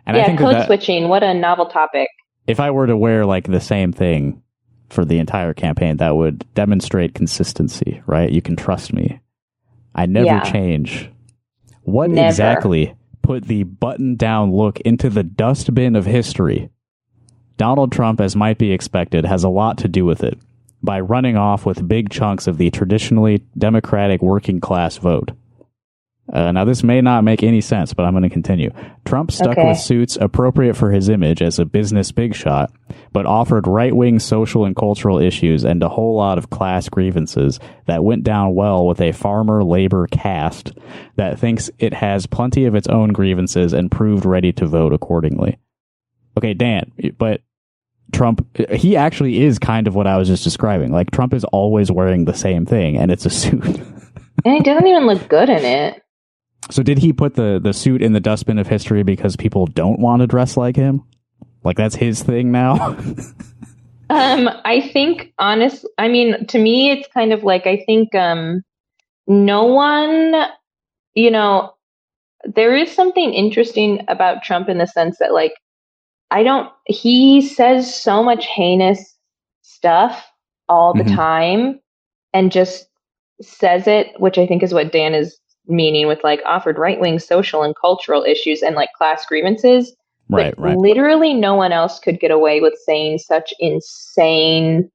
And I think code switching, what a novel topic. If I were to wear like the same thing for the entire campaign, that would demonstrate consistency, right? You can trust me. I never change. What exactly put the button-down look into the dustbin of history? Donald Trump, as might be expected, has a lot to do with it by running off with big chunks of the traditionally Democratic working-class vote. Now, this may not make any sense, but I'm going to continue. Trump stuck with suits appropriate for his image as a business big shot, but offered right-wing social and cultural issues and a whole lot of class grievances that went down well with a farmer labor caste that thinks it has plenty of its own grievances and proved ready to vote accordingly. Okay, Dan, but Trump, he actually is kind of what I was just describing. Like, Trump is always wearing the same thing, and it's a suit. And he doesn't even look good in it. So did he put the suit in the dustbin of history because people don't want to dress like him? Like, that's his thing now? I think, I mean, to me, it's kind of like, I think no one, there is something interesting about Trump in the sense that, like, he says so much heinous stuff all the time and just says it, which I think is what Dan is meaning with, like, offered right-wing social and cultural issues and, like, class grievances. Right. Literally no one else could get away with saying such insane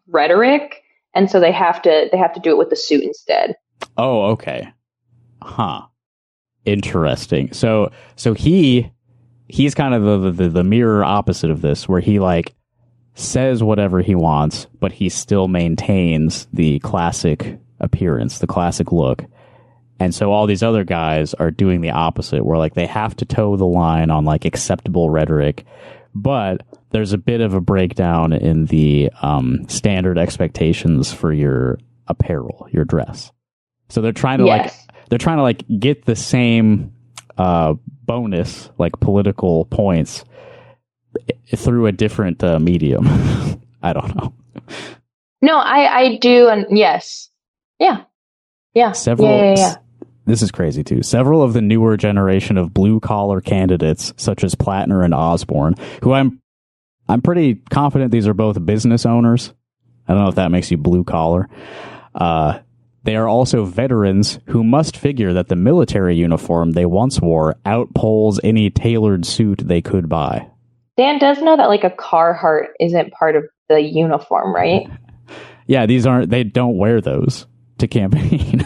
rhetoric. And so they have to do it with the suit instead. Oh, okay. Huh. Interesting. So he's kind of the mirror opposite of this, where he, like, says whatever he wants, but he still maintains the classic appearance, the classic look. And so all these other guys are doing the opposite, where, like, they have to toe the line on, like, acceptable rhetoric, but there's a bit of a breakdown in the standard expectations for your apparel, your dress. So they're trying to get the same bonus, like political points, through a different medium. I don't know. No, I do, and yes, yeah. This is crazy too. Several of the newer generation of blue collar candidates, such as Plattner and Osborne, who I'm pretty confident these are both business owners. I don't know if that makes you blue collar. They are also veterans who must figure that the military uniform they once wore outpolls any tailored suit they could buy. Dan does know that, like, a Carhartt isn't part of the uniform, right? Yeah, they don't wear those to campaign.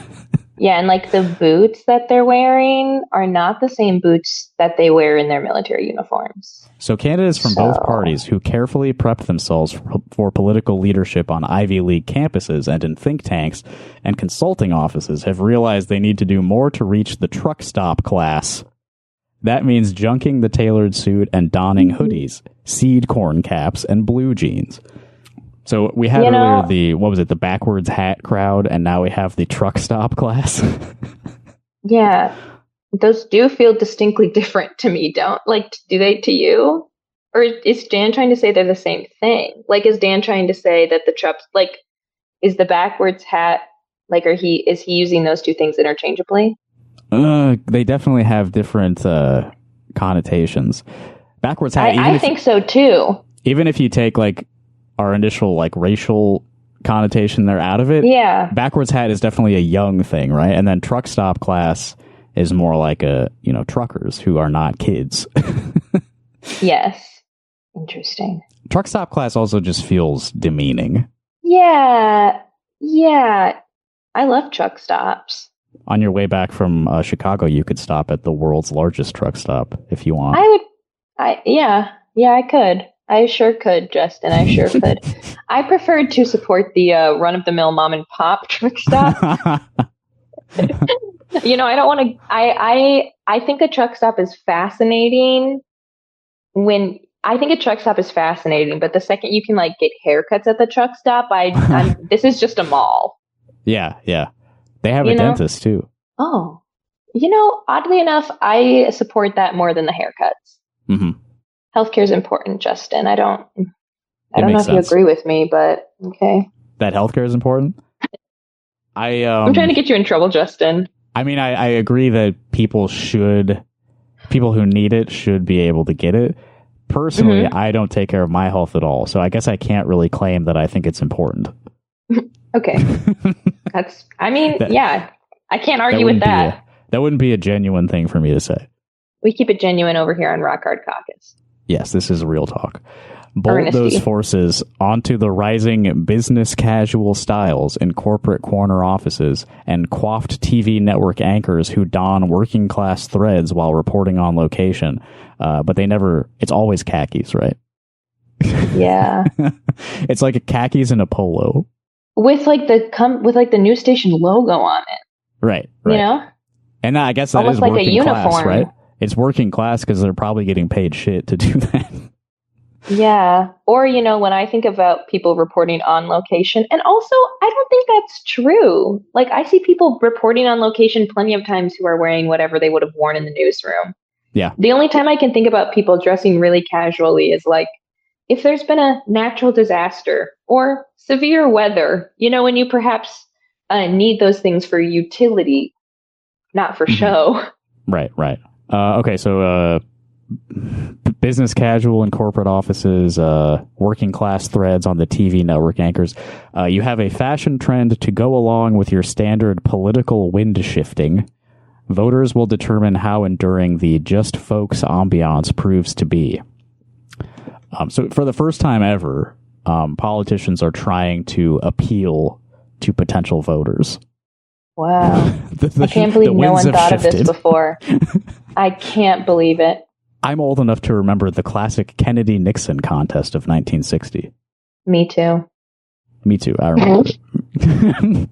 Yeah, and, like, the boots that they're wearing are not the same boots that they wear in their military uniforms. So candidates from both parties who carefully prepped themselves for political leadership on Ivy League campuses and in think tanks and consulting offices have realized they need to do more to reach the truck stop class. That means junking the tailored suit and donning hoodies, seed corn caps, and blue jeans. So we had earlier the backwards hat crowd, and now we have the truck stop class. Yeah, those do feel distinctly different to me. Do they to you? Or is Dan trying to say they're the same thing? Like, is Dan trying to say that the truck, like, is the backwards hat, like, is he using those two things interchangeably? They definitely have different connotations. Backwards hat. I think so too. Even if you take, like, our initial, like, racial connotation there out of it. Yeah. Backwards hat is definitely a young thing, right? And then truck stop class is more like truckers who are not kids. Yes. Interesting. Truck stop class also just feels demeaning. Yeah. I love truck stops. On your way back from Chicago, you could stop at the world's largest truck stop if you want. Yeah, I could. I sure could, Justin. I sure could. I preferred to support the run-of-the-mill mom and pop truck stop. I don't want to. I think a truck stop is fascinating. But the second you can like get haircuts at the truck stop, this is just a mall. Yeah. They have a dentist too. Oh, oddly enough, I support that more than the haircuts. Mm-hmm. Healthcare is important, Justin. I don't know if you agree with me, but okay. That healthcare is important? I'm trying to get you in trouble, Justin. I mean, I agree that people who need it should be able to get it. Personally, I don't take care of my health at all, so I guess I can't really claim that I think it's important. Okay. I can't argue with that. That wouldn't be a genuine thing for me to say. We keep it genuine over here on Rock Hard Caucus. Yes, this is real talk. Bolt those forces onto the rising business casual styles in corporate corner offices and coiffed TV network anchors who don working class threads while reporting on location. But it's always khakis, right? Yeah. It's like a khakis and a polo. With the news station logo on it. Right. And I guess that almost is like working a uniform. class, right? It's working class because they're probably getting paid shit to do that. Yeah. Or, when I think about people reporting on location, and also, I don't think that's true. Like, I see people reporting on location plenty of times who are wearing whatever they would have worn in the newsroom. Yeah. The only time I can think about people dressing really casually is like, if there's been a natural disaster or severe weather, when you perhaps need those things for utility, not for show. Right. Okay, so business casual in corporate offices, working class threads on the TV network anchors. You have a fashion trend to go along with your standard political wind shifting. Voters will determine how enduring the just folks ambiance proves to be. So for the first time ever, politicians are trying to appeal to potential voters. Wow. I can't believe no one thought of this before. I can't believe it. I'm old enough to remember the classic Kennedy-Nixon contest of 1960. Me too. I remember it.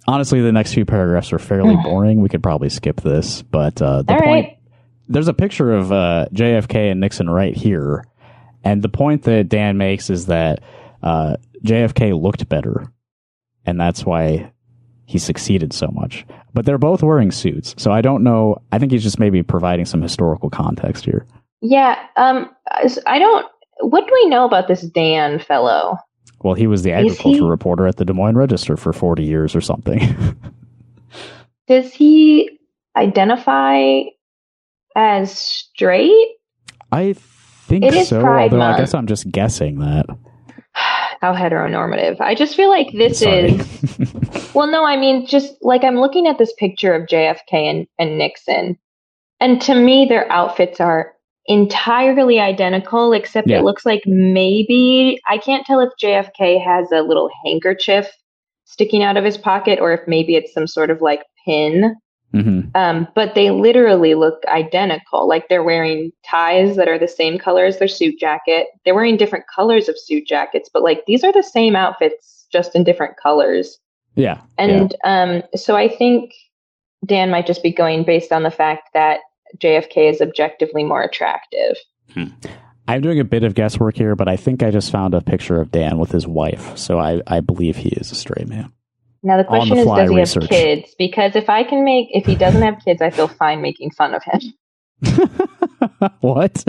Honestly, the next few paragraphs are fairly boring. We could probably skip this, but there's a picture of JFK and Nixon right here, and the point that Dan makes is that JFK looked better, and that's why he succeeded so much. But they're both wearing suits, so I don't know. I think he's just maybe providing some historical context here. Yeah, what do we know about this Dan fellow? Well, he was the agriculture reporter at the Des Moines Register for 40 years or something. Does he identify as straight? I think so, although I guess I'm just guessing that. How heteronormative. I just feel like this is... Well, no, I mean, just like I'm looking at this picture of JFK and Nixon, and to me, their outfits are entirely identical, except it looks like maybe... I can't tell if JFK has a little handkerchief sticking out of his pocket or if maybe it's some sort of like pin. Mm-hmm. But they literally look identical. Like they're wearing ties that are the same color as their suit jacket. They're wearing different colors of suit jackets, but like these are the same outfits, just in different colors. Yeah. And so I think Dan might just be going based on the fact that JFK is objectively more attractive. I'm doing a bit of guesswork here, but I think I just found a picture of Dan with his wife. So I believe he is a straight man. Now the question is, does he have kids? Because if he doesn't have kids, I feel fine making fun of him. What?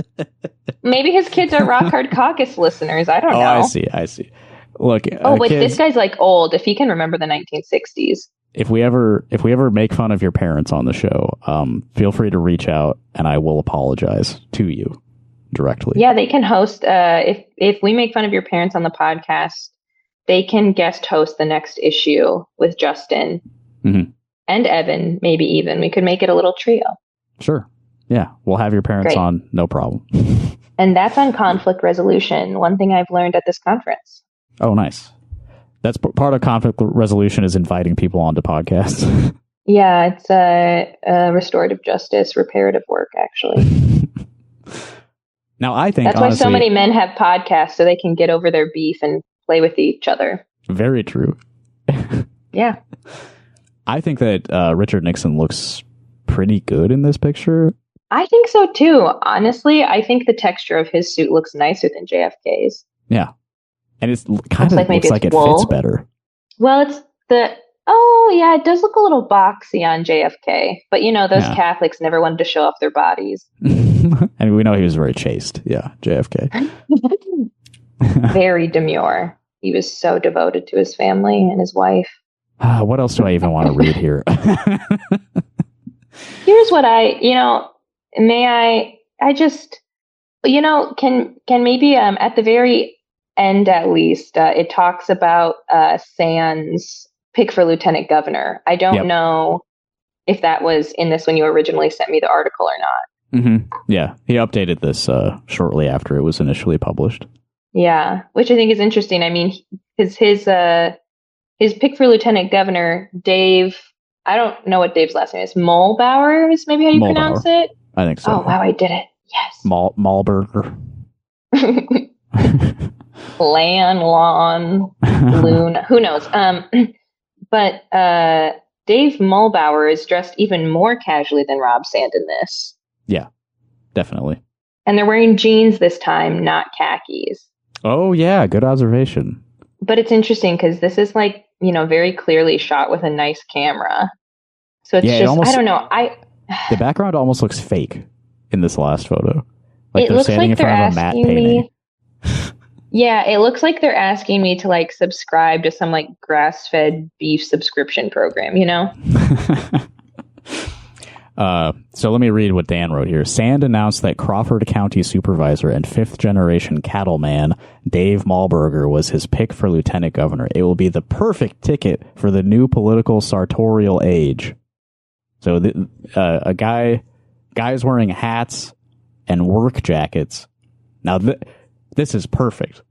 Maybe his kids are Rock Hard Caucus listeners. I don't know. I see. Look. Wait, this guy's like old. If he can remember the 1960s. If we ever make fun of your parents on the show, feel free to reach out and I will apologize to you directly. Yeah, they can host. If we make fun of your parents on the podcast, they can guest host the next issue with Justin and Evan, maybe even. We could make it a little trio. Sure. Yeah, we'll have your parents on, no problem. And that's on conflict resolution, one thing I've learned at this conference. Oh, nice. That's part of conflict resolution is inviting people onto podcasts. Yeah, it's a restorative justice, reparative work, actually. Now, I think that's honestly, why so many men have podcasts, so they can get over their beef and play with each other. very true. Yeah. I think that Richard Nixon looks pretty good in this picture. I think so too. Honestly, I think the texture of his suit looks nicer than JFK's. Yeah. And it's kind of like maybe looks like it wool. fits better. Well, it does look a little boxy on JFK. But those Catholics never wanted to show off their bodies. And we know he was very chaste. Yeah, JFK. Very demure. He was so devoted to his family and his wife. What else do I even want to read here? Here's what can maybe at the very end, at least, it talks about Sand's pick for lieutenant governor. I don't know if that was in this when you originally sent me the article or not. Mm-hmm. Yeah, he updated this shortly after it was initially published. Yeah, which I think is interesting. I mean, his pick for lieutenant governor, Dave, I don't know what Dave's last name is. Mulbauer is maybe how you pronounce it? I think so. Oh, wow, I did it. Yes. Malberger. Lawn, Loon, who knows? But Dave Mulbauer is dressed even more casually than Rob Sand in this. Yeah, definitely. And they're wearing jeans this time, not khakis. Oh, yeah, good observation. But it's interesting because this is very clearly shot with a nice camera. So it's I don't know. The background almost looks fake in this last photo. Like they're standing in front of a matte painting. Yeah, it looks like they're asking me to subscribe to some grass-fed beef subscription program, So let me read what Dan wrote here. Sand announced that Crawford County Supervisor and fifth-generation cattleman Dave Malberger was his pick for lieutenant governor. It will be the perfect ticket for the new political sartorial age. So guys wearing hats and work jackets. Now, this is perfect.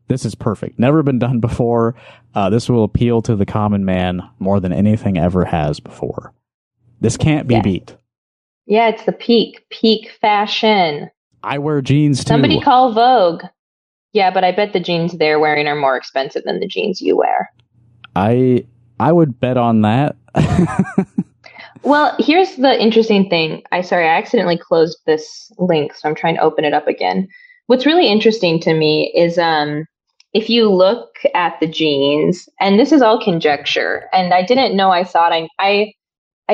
This is perfect. Never been done before. This will appeal to the common man more than anything ever has before. This can't be beat. Yeah, it's the peak fashion. I wear jeans too. Somebody call Vogue. Yeah, but I bet the jeans they're wearing are more expensive than the jeans you wear. I would bet on that. Well, here's the interesting thing. I accidentally closed this link, so I'm trying to open it up again. What's really interesting to me is if you look at the jeans, and this is all conjecture, and I didn't know I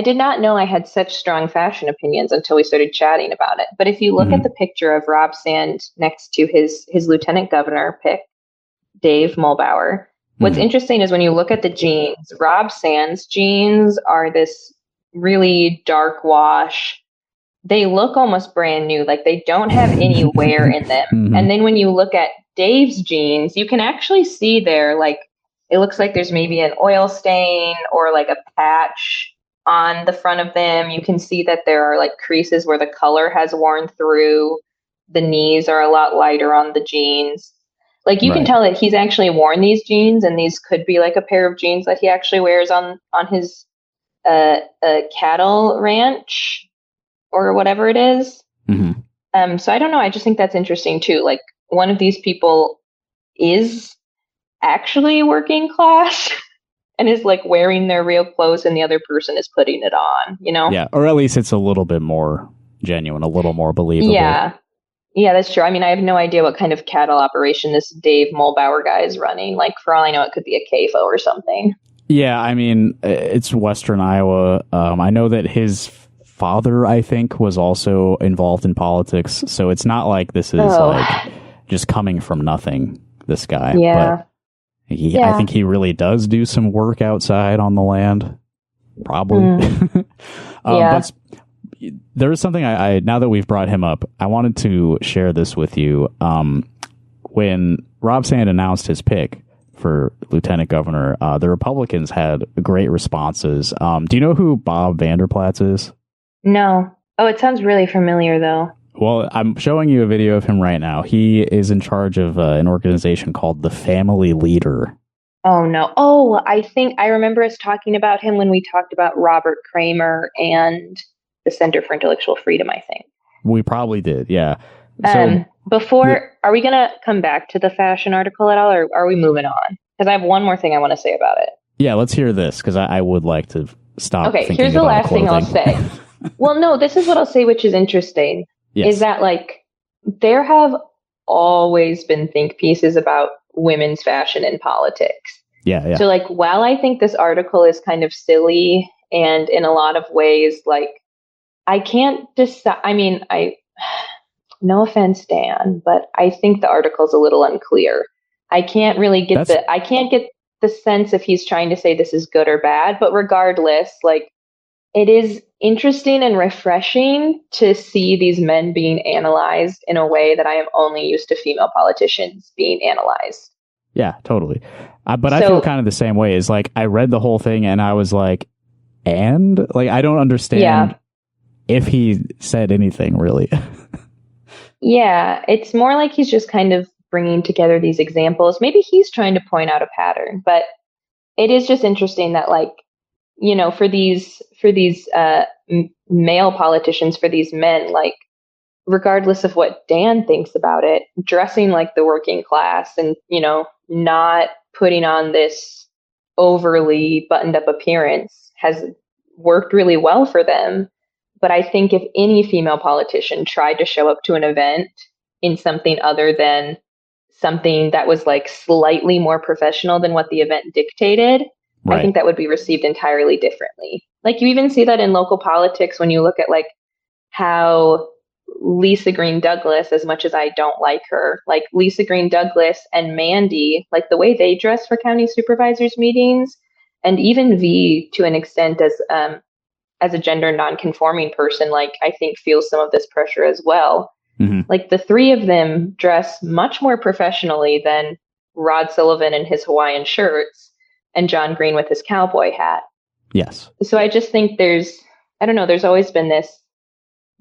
did not know I had such strong fashion opinions until we started chatting about it. But if you look at the picture of Rob Sand next to his lieutenant governor pick, Dave Mulbauer, what's interesting is when you look at the jeans, Rob Sand's jeans are this really dark wash. They look almost brand new, like they don't have any wear in them. And then when you look at Dave's jeans, you can actually see there, it looks like there's maybe an oil stain or a patch on the front of them. You can see that there are creases where the color has worn through. The knees are a lot lighter on the jeans. You can tell that he's actually worn these jeans, and these could be a pair of jeans that he actually wears on his cattle ranch or whatever it is. So I don't know. I just think that's interesting too. One of these people is actually working class and is wearing their real clothes, and the other person is putting it on, Yeah, or at least it's a little bit more genuine, a little more believable. Yeah, that's true. I mean, I have no idea what kind of cattle operation this Dave Mulbauer guy is running. For all I know, it could be a CAFO or something. Yeah, I mean, it's Western Iowa. I know that his father, I think, was also involved in politics, so it's not like this is just coming from nothing, this guy. Yeah. But I think he really does do some work outside on the land. Probably. But there is something I now that we've brought him up, I wanted to share this with you. When Rob Sand announced his pick for lieutenant governor, the Republicans had great responses. Do you know who Bob Vanderplatz is? No. Oh, it sounds really familiar, though. Well, I'm showing you a video of him right now. He is in charge of an organization called the Family Leader. Oh, no. Oh, I think I remember us talking about him when we talked about Robert Kramer and the Center for Intellectual Freedom, I think. We probably did, yeah. Are we going to come back to the fashion article at all, or are we moving on? Because I have one more thing I want to say about it. Yeah, let's hear this, because I would like to stop. Okay, here's the last thing I'll say. Well, no, this is what I'll say, which is interesting, is that, like, there have always been think pieces about women's fashion in politics. Yeah. So, like, while I think this article is kind of silly, and in a lot of ways, like, I can't decide. I mean, no offense, Dan, but I think the article's a little unclear. I can't really get the sense if he's trying to say this is good or bad, but regardless, like, it is interesting and refreshing to see these men being analyzed in a way that I am only used to female politicians being analyzed. Yeah, totally. But I feel kind of the same way. Is like, I read the whole thing and I was like, and like, I don't understand if he said anything really. Yeah, it's more like he's just kind of bringing together these examples. Maybe he's trying to point out a pattern, but it is just interesting that, like, you know, for these male politicians, for these men, like, regardless of what Dan thinks about it, dressing like the working class and, you know, not putting on this overly buttoned up appearance has worked really well for them. But I think if any female politician tried to show up to an event in something other than something that was, like, slightly more professional than what the event dictated, right, I think that would be received entirely differently. Like, you even see that in local politics when you look at, like, how Lisa Green Douglas, as much as I don't like her, like, Lisa Green Douglas and Mandy, like, the way they dress for county supervisors meetings, and even V to an extent as a gender non-conforming person, like, I think feels some of this pressure as well. Mm-hmm. Like, the three of them dress much more professionally than Rod Sullivan in his Hawaiian shirts and John Green with his cowboy hat. Yes. So I just think there's always been this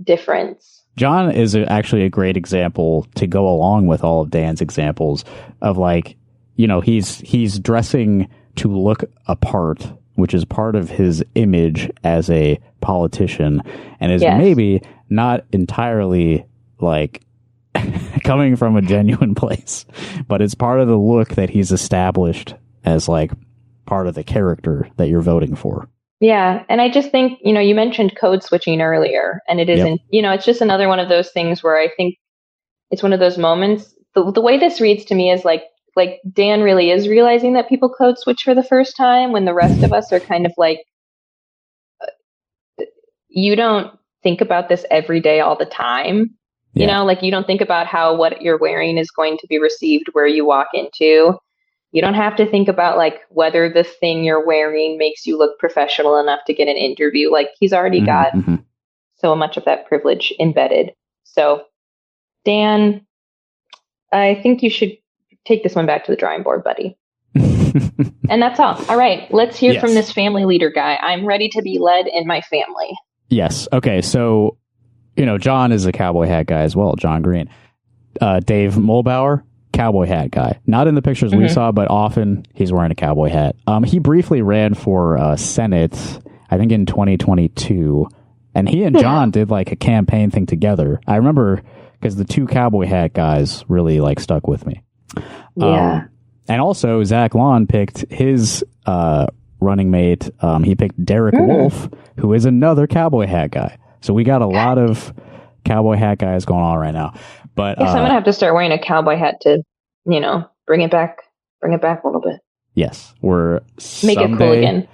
difference. John is actually a great example to go along with all of Dan's examples of, like, you know, he's dressing to look apart, which is part of his image as a politician, and is maybe not entirely, like, coming from a genuine place, but it's part of the look that he's established as, like, part of the character that you're voting for. Yeah. And I just think, you know, you mentioned code switching earlier, and it isn't, you know, it's just another one of those things where I think it's one of those moments. The way this reads to me is like Dan really is realizing that people code switch for the first time, when the rest of us are kind of like, you don't think about this every day all the time. You know, like, you don't think about how what you're wearing is going to be received where you walk into. You don't have to think about, like, whether the thing you're wearing makes you look professional enough to get an interview. Like, he's already got so much of that privilege embedded. So, Dan, I think you should take this one back to the drawing board, buddy. And that's all. All right. Let's hear from this family leader guy. I'm ready to be led in my family. Yes. Okay. So, you know, John is a cowboy hat guy as well, John Green. Dave Mulbauer, cowboy hat guy. Not in the pictures we saw, but often he's wearing a cowboy hat. He briefly ran for Senate, I think in 2022, and he and John did, like, a campaign thing together. I remember because the two cowboy hat guys really, like, stuck with me. Yeah. And also Zach Lawn picked his running mate. He picked Derek Wolf, who is another cowboy hat guy. So we got a lot of cowboy hat guys going on right now. But yes, I'm going to have to start wearing a cowboy hat to, you know, bring it back a little bit. Yes. Make it cool again.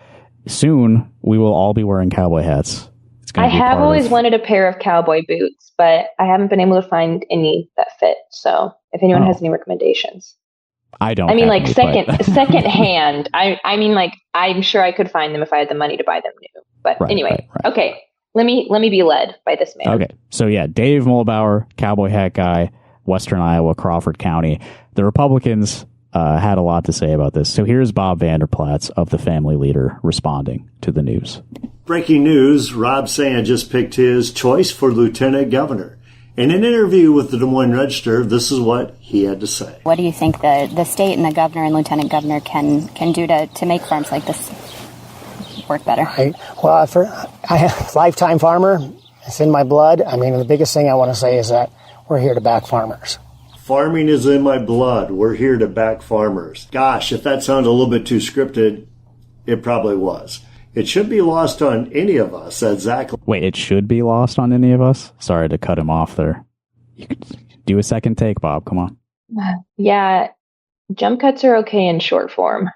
Soon we will all be wearing cowboy hats. I have always wanted a pair of cowboy boots, but I haven't been able to find any that fit. So if anyone has any recommendations. I don't. I mean, like, second hand. I mean, like, I'm sure I could find them if I had the money to buy them new. But anyway, okay. Let me be led by this man. Okay. So yeah, Dave Mulbauer, cowboy hat guy, Western Iowa, Crawford County. The Republicans had a lot to say about this. So here's Bob Vanderplatz of the Family Leader responding to the news. Breaking news, Rob Sand just picked his choice for lieutenant governor. In an interview with the Des Moines Register, this is what he had to say. What do you think the state and the governor and lieutenant governor can do to make farms like this work better? I'm a lifetime farmer. It's in my blood. I mean, the biggest thing I want to say is that we're here to back farmers. Farming is in my blood. We're here to back farmers. Gosh, if that sounded a little bit too scripted, it probably was. It should be lost on any of us, said Zach. Wait, it should be lost on any of us? Sorry to cut him off there. You could do a second take, Bob. Come on. Yeah, jump cuts are okay in short form.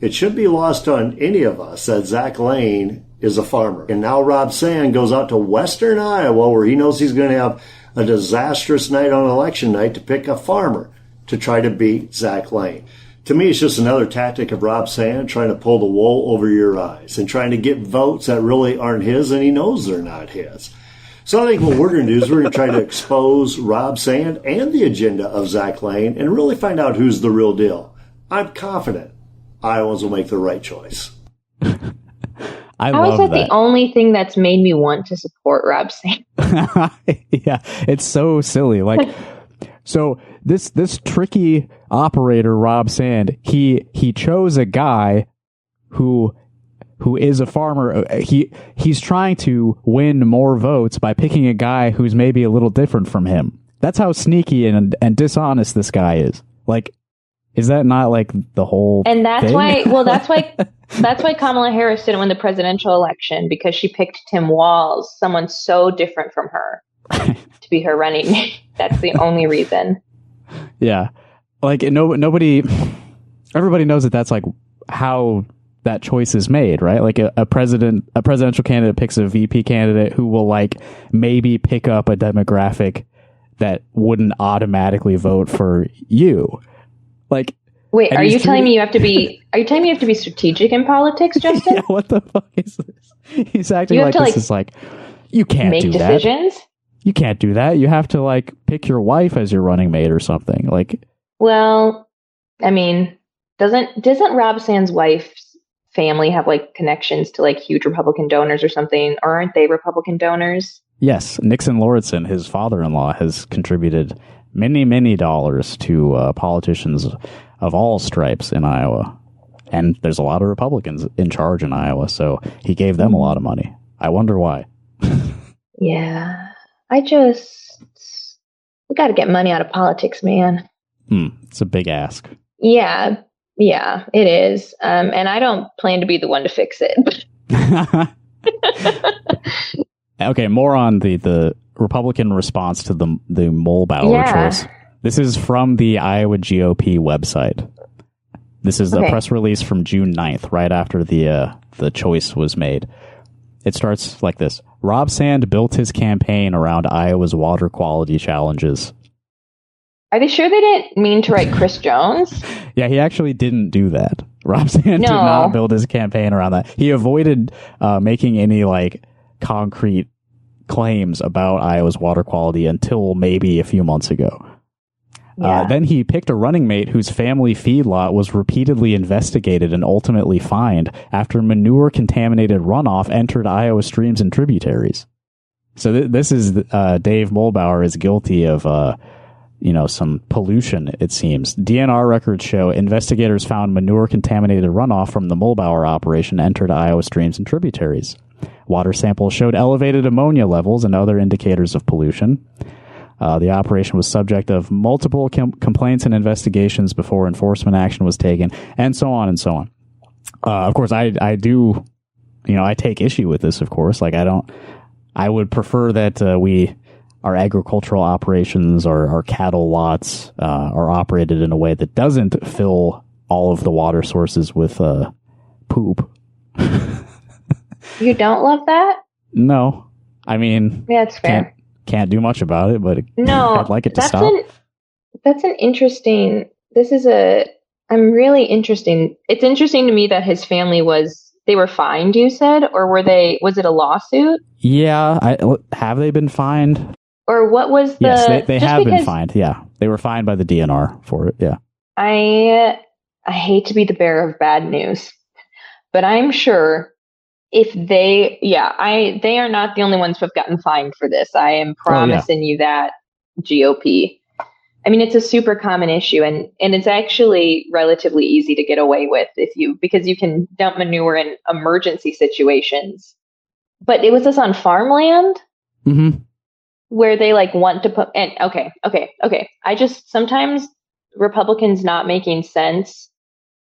It should be lost on any of us, said Zach Lane is a farmer. And now Rob Sand goes out to western Iowa, where he knows he's going to have a disastrous night on election night, to pick a farmer to try to beat Zach Lane. To me, it's just another tactic of Rob Sand trying to pull the wool over your eyes and trying to get votes that really aren't his, and he knows they're not his. So I think what we're going to do is we're going to try to expose Rob Sand and the agenda of Zach Lane and really find out who's the real deal. I'm confident Iowans will make the right choice. How is that the only thing that's made me want to support Rob Sand? Yeah, it's so silly. Like, so this tricky operator, Rob Sand, he chose a guy who is a farmer. He's trying to win more votes by picking a guy who's maybe a little different from him. That's how sneaky and dishonest this guy is. Like, is that not like the whole And that's thing? that's why Kamala Harris didn't win the presidential election, because she picked Tim Walz, someone so different from her, to be her running mate. That's the only reason. Yeah. Like, everybody knows that that's like how that choice is made, right? Like a presidential candidate picks a VP candidate who will like maybe pick up a demographic that wouldn't automatically vote for you. Like, wait, are you telling me you have to be strategic in politics, Justin? Yeah, what the fuck is this? He's acting like this is like, you can't make do decisions? that. You can't do that. You have to like pick your wife as your running mate or something. Like, well, I mean, doesn't Rob Sand's wife's family have like connections to like huge Republican donors or something? Or aren't they Republican donors? Yes, Nixon Lauritsen, his father-in-law, has contributed many dollars to politicians of all stripes in Iowa. And there's a lot of Republicans in charge in Iowa, so he gave them a lot of money. I wonder why. Yeah. We got to get money out of politics, man. It's a big ask. Yeah, it is. And I don't plan to be the one to fix it. Okay, more on the Republican response to the Mulbauer choice. This is from the Iowa GOP website. This is a press release from June 9th, right after the choice was made. It starts like this. Rob Sand built his campaign around Iowa's water quality challenges. Are they sure they didn't mean to write Chris Jones? Yeah, he actually didn't do that. Rob Sand did not build his campaign around that. He avoided making any like concrete claims about Iowa's water quality until maybe a few months ago. Yeah. Then he picked a running mate whose family feedlot was repeatedly investigated and ultimately fined after manure-contaminated runoff entered Iowa streams and tributaries. So this is Dave Mulbauer is guilty of some pollution, it seems. DNR records show investigators found manure-contaminated runoff from the Mulbauer operation entered Iowa streams and tributaries. Water samples showed elevated ammonia levels and other indicators of pollution. The operation was subject of multiple complaints and investigations before enforcement action was taken, and so on and so on. Of course, I do, I take issue with this, of course. Like, I would prefer that our agricultural operations or our cattle lots are operated in a way that doesn't fill all of the water sources with poop. You don't love that? No. I mean, yeah, it's fair. Can't do much about it, but I'd like it to stop. That's an interesting. I'm really interesting. It's interesting to me that his family they were fined, you said, or was it a lawsuit? Yeah. Have they been fined? Or what was the... Yes, they have been fined. Yeah. They were fined by the DNR for it. Yeah. I hate to be the bearer of bad news, but I'm sure if they are not the only ones who have gotten fined for this. I am promising you that, GOP. I mean, it's a super common issue, and it's actually relatively easy to get away with because you can dump manure in emergency situations. But was this on farmland? Mm-hmm. where they like want to put, and okay. I just, sometimes Republicans not making sense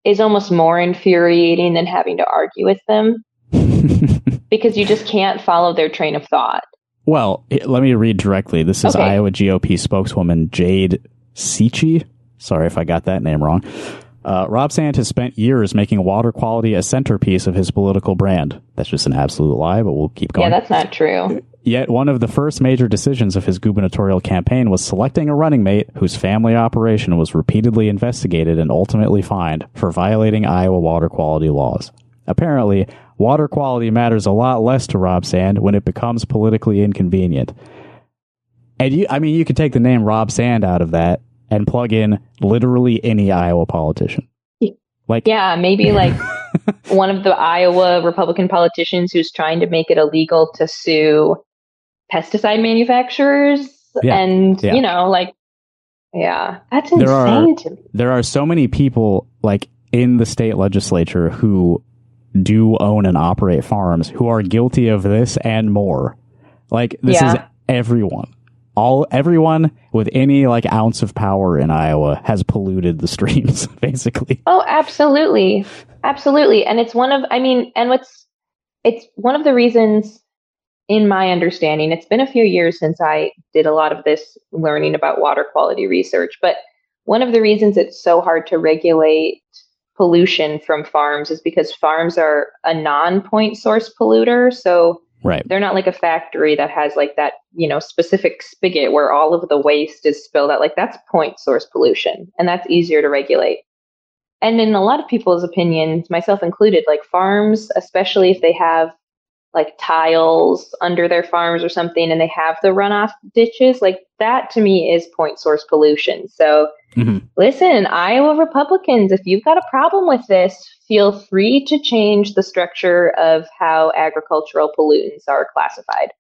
is almost more infuriating than having to argue with them because you just can't follow their train of thought. Well, let me read directly. This is Iowa GOP spokeswoman Jade Seachy. Sorry if I got that name wrong. Rob Sand has spent years making water quality a centerpiece of his political brand. That's just an absolute lie, but we'll keep going. Yeah, that's not true. Yet one of the first major decisions of his gubernatorial campaign was selecting a running mate whose family operation was repeatedly investigated and ultimately fined for violating Iowa water quality laws. Apparently, water quality matters a lot less to Rob Sand when it becomes politically inconvenient. And you could take the name Rob Sand out of that and plug in literally any Iowa politician. Like, yeah, maybe like one of the Iowa Republican politicians who's trying to make it illegal to sue pesticide manufacturers. That's insane to me. There are so many people like in the state legislature who do own and operate farms who are guilty of this and more. Like, this is everyone. Everyone with any like ounce of power in Iowa has polluted the streams, basically. Oh, absolutely. Absolutely. And it's one of the reasons, in my understanding, it's been a few years since I did a lot of this learning about water quality research, but one of the reasons it's so hard to regulate pollution from farms is because farms are a non-point source polluter. So they're not like a factory that has like that, specific spigot where all of the waste is spilled out. Like, that's point source pollution, and that's easier to regulate. And in a lot of people's opinions, myself included, like farms, especially if they have like tiles under their farms or something and they have the runoff ditches, like that to me is point source pollution. So listen, Iowa Republicans, if you've got a problem with this, feel free to change the structure of how agricultural pollutants are classified.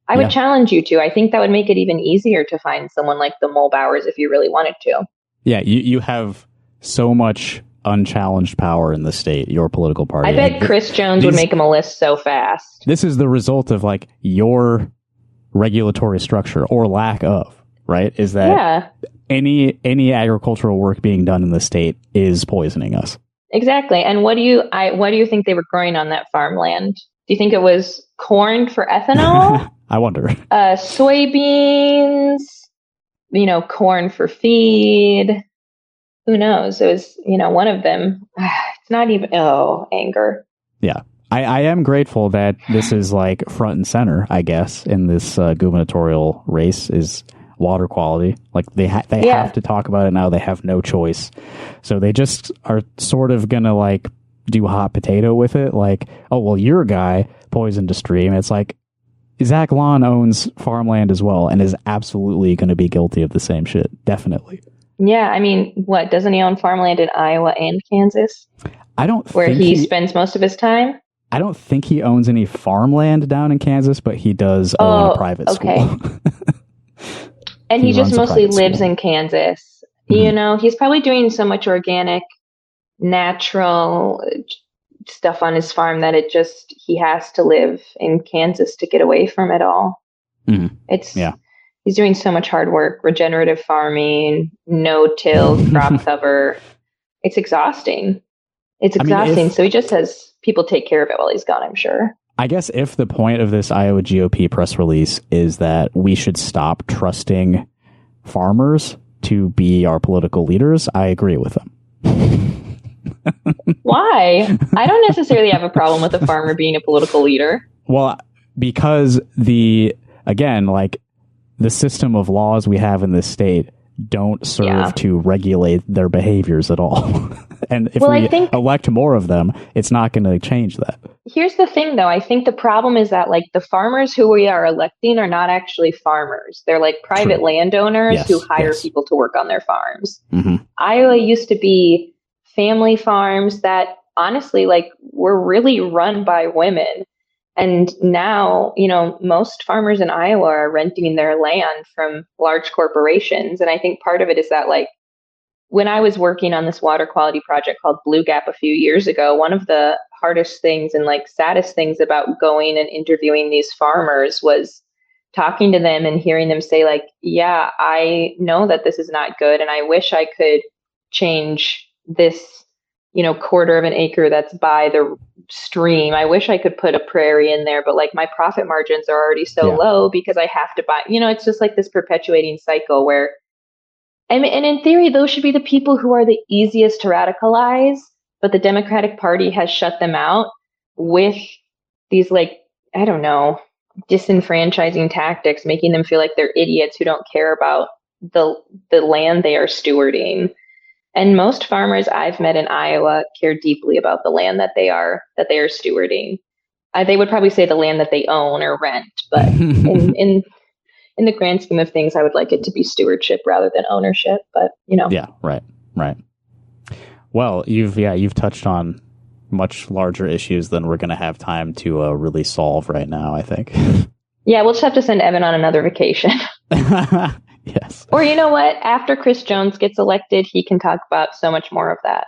I would challenge you to. I think that would make it even easier to find someone like the Mulbauers if you really wanted to. Yeah, you have so much unchallenged power in the state, your political party. I bet Chris Jones would make him a list so fast. This is the result of like your regulatory structure or lack of, right? Is that any agricultural work being done in the state is poisoning us. Exactly. And what do you think they were growing on that farmland? Do you think it was corn for ethanol? I wonder. Soybeans, corn for feed. Who knows? It was, one of them. It's not even, anger. Yeah. I am grateful that this is like front and center, I guess, in this gubernatorial race is water quality. Like they have to talk about it now. They have no choice. So they just are sort of going to like do hot potato with it. Like, oh, well, your guy poisoned a stream. It's like Zach Lawn owns farmland as well and is absolutely going to be guilty of the same shit. Definitely. Yeah, I mean, what, doesn't he own farmland in Iowa and Kansas? Where he spends most of his time? I don't think he owns any farmland down in Kansas, but he does own a private school. And he just mostly lives in Kansas. Mm-hmm. He's probably doing so much organic, natural stuff on his farm that he has to live in Kansas to get away from it all. Mm-hmm. He's doing so much hard work, regenerative farming, no-till, crop cover. It's exhausting. So he just has people take care of it while he's gone, I'm sure. I guess if the point of this Iowa GOP press release is that we should stop trusting farmers to be our political leaders, I agree with them. Why? I don't necessarily have a problem with a farmer being a political leader. Well, because the system of laws we have in this state don't serve to regulate their behaviors at all. And if we elect more of them, it's not going to change that. Here's the thing, though. I think the problem is that the farmers who we are electing are not actually farmers. They're like private landowners who hire people to work on their farms. Mm-hmm. Iowa used to be family farms that honestly were really run by women. And now, most farmers in Iowa are renting their land from large corporations. And I think part of it is that, when I was working on this water quality project called Blue Gap a few years ago, one of the hardest things and saddest things about going and interviewing these farmers was talking to them and hearing them say like, yeah, I know that this is not good. And I wish I could change this, quarter of an acre that's by the stream. I wish I could put a prairie in there, but like my profit margins are already so low because I have to buy, it's just like this perpetuating cycle where, and in theory, those should be the people who are the easiest to radicalize, but the Democratic Party has shut them out with these like, I don't know, disenfranchising tactics, making them feel like they're idiots who don't care about the land they are stewarding. And most farmers I've met in Iowa care deeply about the land that they are stewarding. They would probably say the land that they own or rent, but in the grand scheme of things, I would like it to be stewardship rather than ownership. But yeah, right. Well, you've touched on much larger issues than we're going to have time to really solve right now, I think. Yeah, we'll just have to send Evan on another vacation. Yes. Or you know what? After Chris Jones gets elected, he can talk about so much more of that.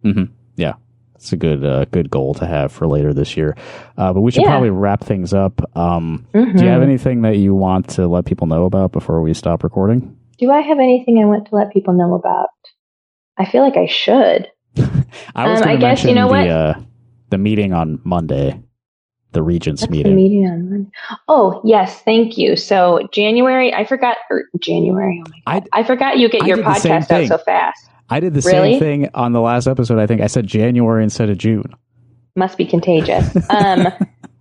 Mm-hmm. Yeah, it's a good goal to have for later this year. But we should probably wrap things up. Do you have anything that you want to let people know about before we stop recording? Do I have anything I want to let people know about? I feel like I should. I was going to mention the meeting on Monday. The Regents meeting. The meeting on Monday. Oh, yes. Thank you. So January, I forgot. January. Oh my God. I forgot you get your podcast out so fast. I did the same thing on the last episode. I think I said January instead of June. Must be contagious.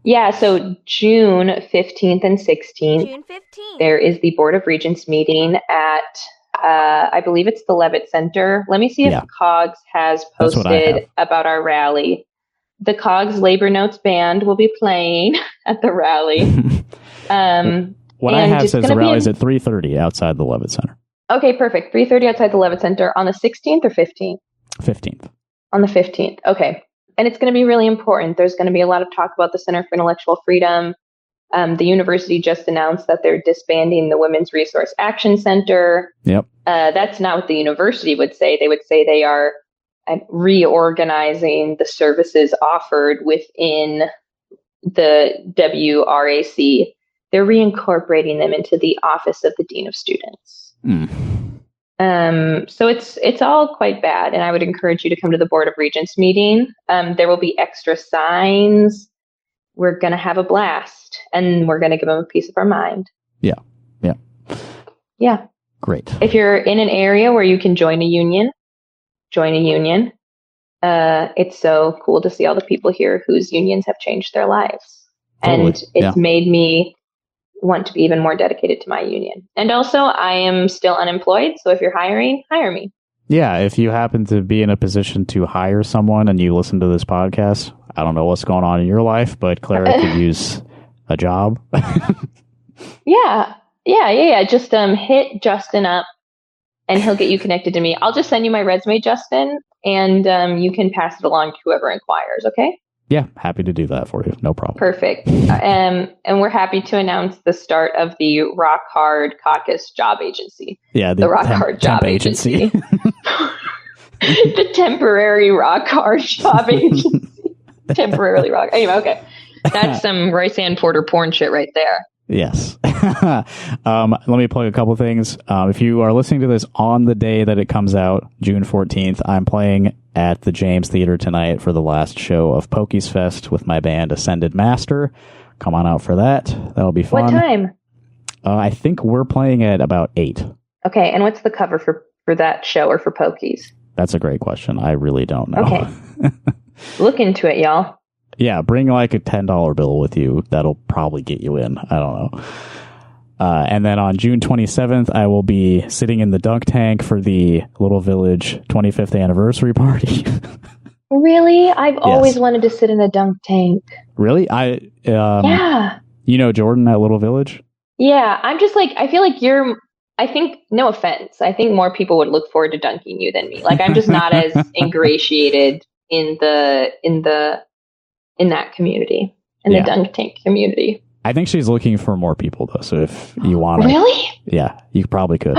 Yeah. So June 15th and 16th. June 15th. There is the Board of Regents meeting at, I believe it's the Levitt Center. Let me see if Caucus has posted about our rally. The Caucus Labor Notes Band will be playing at the rally. What I have says the rally is at 3:30 outside the Levitt Center. Okay, perfect. 3:30 outside the Levitt Center on the 16th or 15th? 15th. On the 15th. Okay. And it's going to be really important. There's going to be a lot of talk about the Center for Intellectual Freedom. The university just announced that they're disbanding the Women's Resource Action Center. Yep. That's not what the university would say. They would say they are reorganizing the services offered within the WRAC. They're reincorporating them into the Office of the Dean of Students. So it's all quite bad, and I would encourage you to come to the Board of Regents meeting. There will be extra signs. We're going to have a blast, and we're going to give them a piece of our mind. Yeah. Great. If you're in an area where you can join a union. It's so cool to see all the people here whose unions have changed their lives. Totally. And it's made me want to be even more dedicated to my union. And also, I am still unemployed. So if you're hiring, hire me. Yeah, if you happen to be in a position to hire someone and you listen to this podcast, I don't know what's going on in your life, but Clara could use a job. Yeah. Just hit Justin up and he'll get you connected to me. I'll just send you my resume, Justin, and you can pass it along to whoever inquires, okay? Yeah, happy to do that for you. No problem. Perfect. And we're happy to announce the start of the Rock Hard Caucus Job Agency. Yeah, the Rock Hard Job Agency. The temporary Rock Hard Job Agency. Temporarily rock. Anyway, okay. That's some Royce Ann Porter porn shit right there. Yes. Let me plug a couple things. If you are listening to this on the day that it comes out, June 14th, I'm playing at the James Theater tonight for the last show of Pokies Fest with my band Ascended Master. Come on out for that. That'll be fun. What time? I think we're playing at about 8. Okay, and what's the cover for that show or for Pokies? That's a great question. I really don't know. Okay. Look into it, y'all. Yeah, bring like a $10 bill with you. That'll probably get you in. I don't know. And then on June 27th, I will be sitting in the dunk tank for the Little Village 25th anniversary party. Really? I've always wanted to sit in a dunk tank. Really? Yeah. You know Jordan at Little Village? Yeah, I'm just like, I feel like no offense, I think more people would look forward to dunking you than me. Like, I'm just not as ingratiated in that community, the dunk tank community. I think she's looking for more people though. So if you want to, really, yeah, you probably could.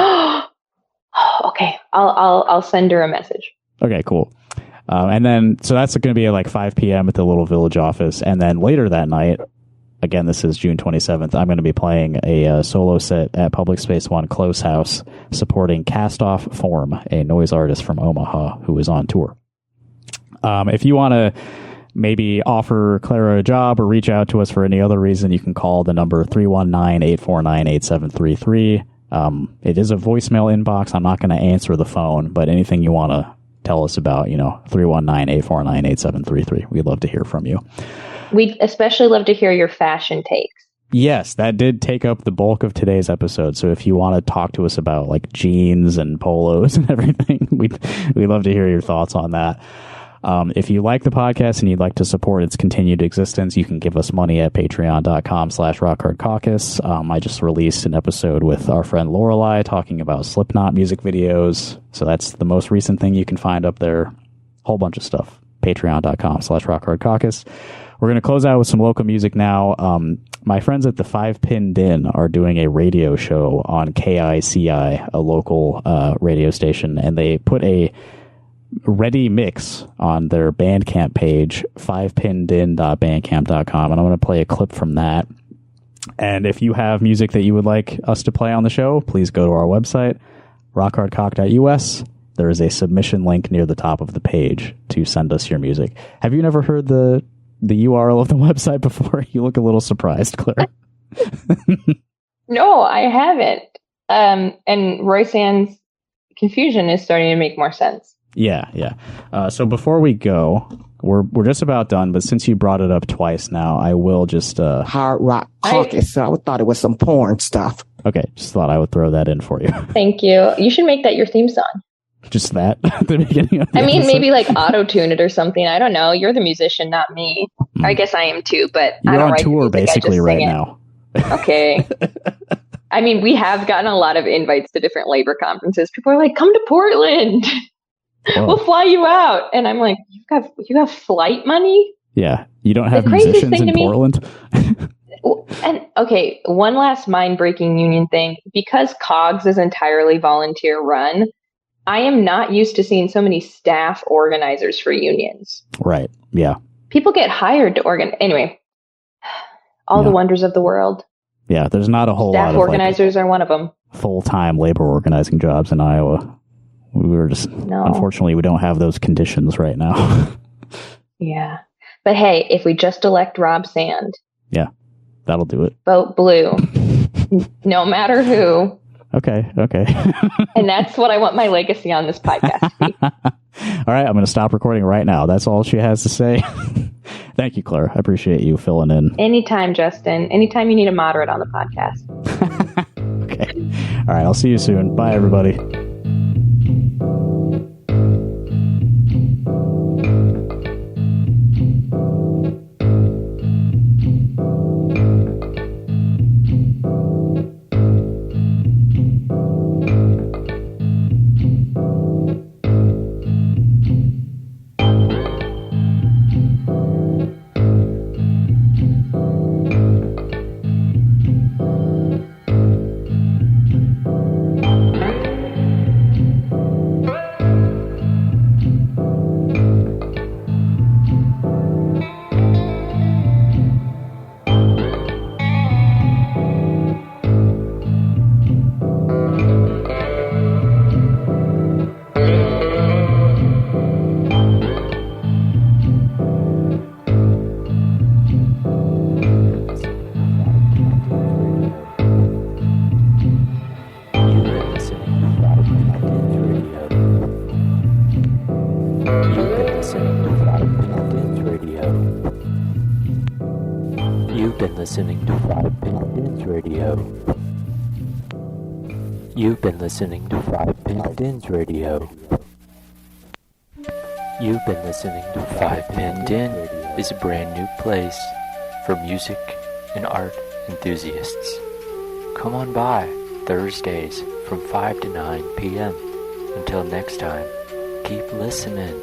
Okay, I'll send her a message. Okay, cool. And then so that's going to be at like 5 p.m. at the Little Village office, and then later that night, again, this is June 27th. I'm going to be playing a solo set at Public Space One Close House, supporting Cast Off Form, a noise artist from Omaha who is on tour. If you want to maybe offer Clara a job or reach out to us for any other reason, you can call the number 319-849-8733. It is a voicemail inbox. I'm not going to answer the phone, but anything you want to tell us about, 319-849-8733. We'd love to hear from you. We'd especially love to hear your fashion takes. Yes, that did take up the bulk of today's episode. So if you want to talk to us about like jeans and polos and everything, we'd love to hear your thoughts on that. If you like the podcast and you'd like to support its continued existence, you can give us money at patreon.com/rockhardcaucus. I just released an episode with our friend Lorelei talking about Slipknot music videos. So that's the most recent thing you can find up there. Whole bunch of stuff. Patreon.com/rockhardcaucus. We're going to close out with some local music now. My friends at the 5-Pin Din are doing a radio show on KICI, a local radio station, and they put a ready mix on their Bandcamp page, 5pindin.bandcamp.com, and I'm going to play a clip from that. And if you have music that you would like us to play on the show, please go to our website, rockhardcock.us. There is a submission link near the top of the page to send us your music. Have you never heard the URL of the website before? You look a little surprised, Clara. No, I haven't. And Roy Sand's confusion is starting to make more sense. Yeah. So before we go, we're just about done, but since you brought it up twice now, I will just... Hard Rock Caucus, so I thought it was some porn stuff. Okay, just thought I would throw that in for you. Thank you. You should make that your theme song. Just that at the beginning of the episode? Maybe like auto-tune it or something. I don't know. You're the musician, not me. I guess I am too, but you're I don't on write tour music, basically right now. Okay. We have gotten a lot of invites to different labor conferences. People are like, come to Portland. We'll fly you out. And I'm like, you have flight money? Yeah. You don't have musicians in Portland? And okay, one last mind-breaking union thing. Because COGS is entirely volunteer run, I am not used to seeing so many staff organizers for unions. Right. Yeah. People get hired to organize. Anyway, all the wonders of the world. Yeah, there's not a whole lot of staff organizers are one of them. Full-time labor organizing jobs in Iowa. Unfortunately, we don't have those conditions right now. Yeah. But hey, if we just elect Rob Sand. Yeah, that'll do it. Vote blue. No matter who. Okay. And that's what I want my legacy on this podcast to be. All right, I'm going to stop recording right now. That's all she has to say. Thank you, Clara. I appreciate you filling in. Anytime, Justin. Anytime you need a moderate on the podcast. Okay. All right, I'll see you soon. Bye, everybody. You've been listening to 5-Pin Dins Radio. You've been listening to 5-Pin Dins Radio. You've been listening to 5-Pin Din is a brand new place for music and art enthusiasts. Come on by Thursdays from 5 to 9 p.m. Until next time, keep listening.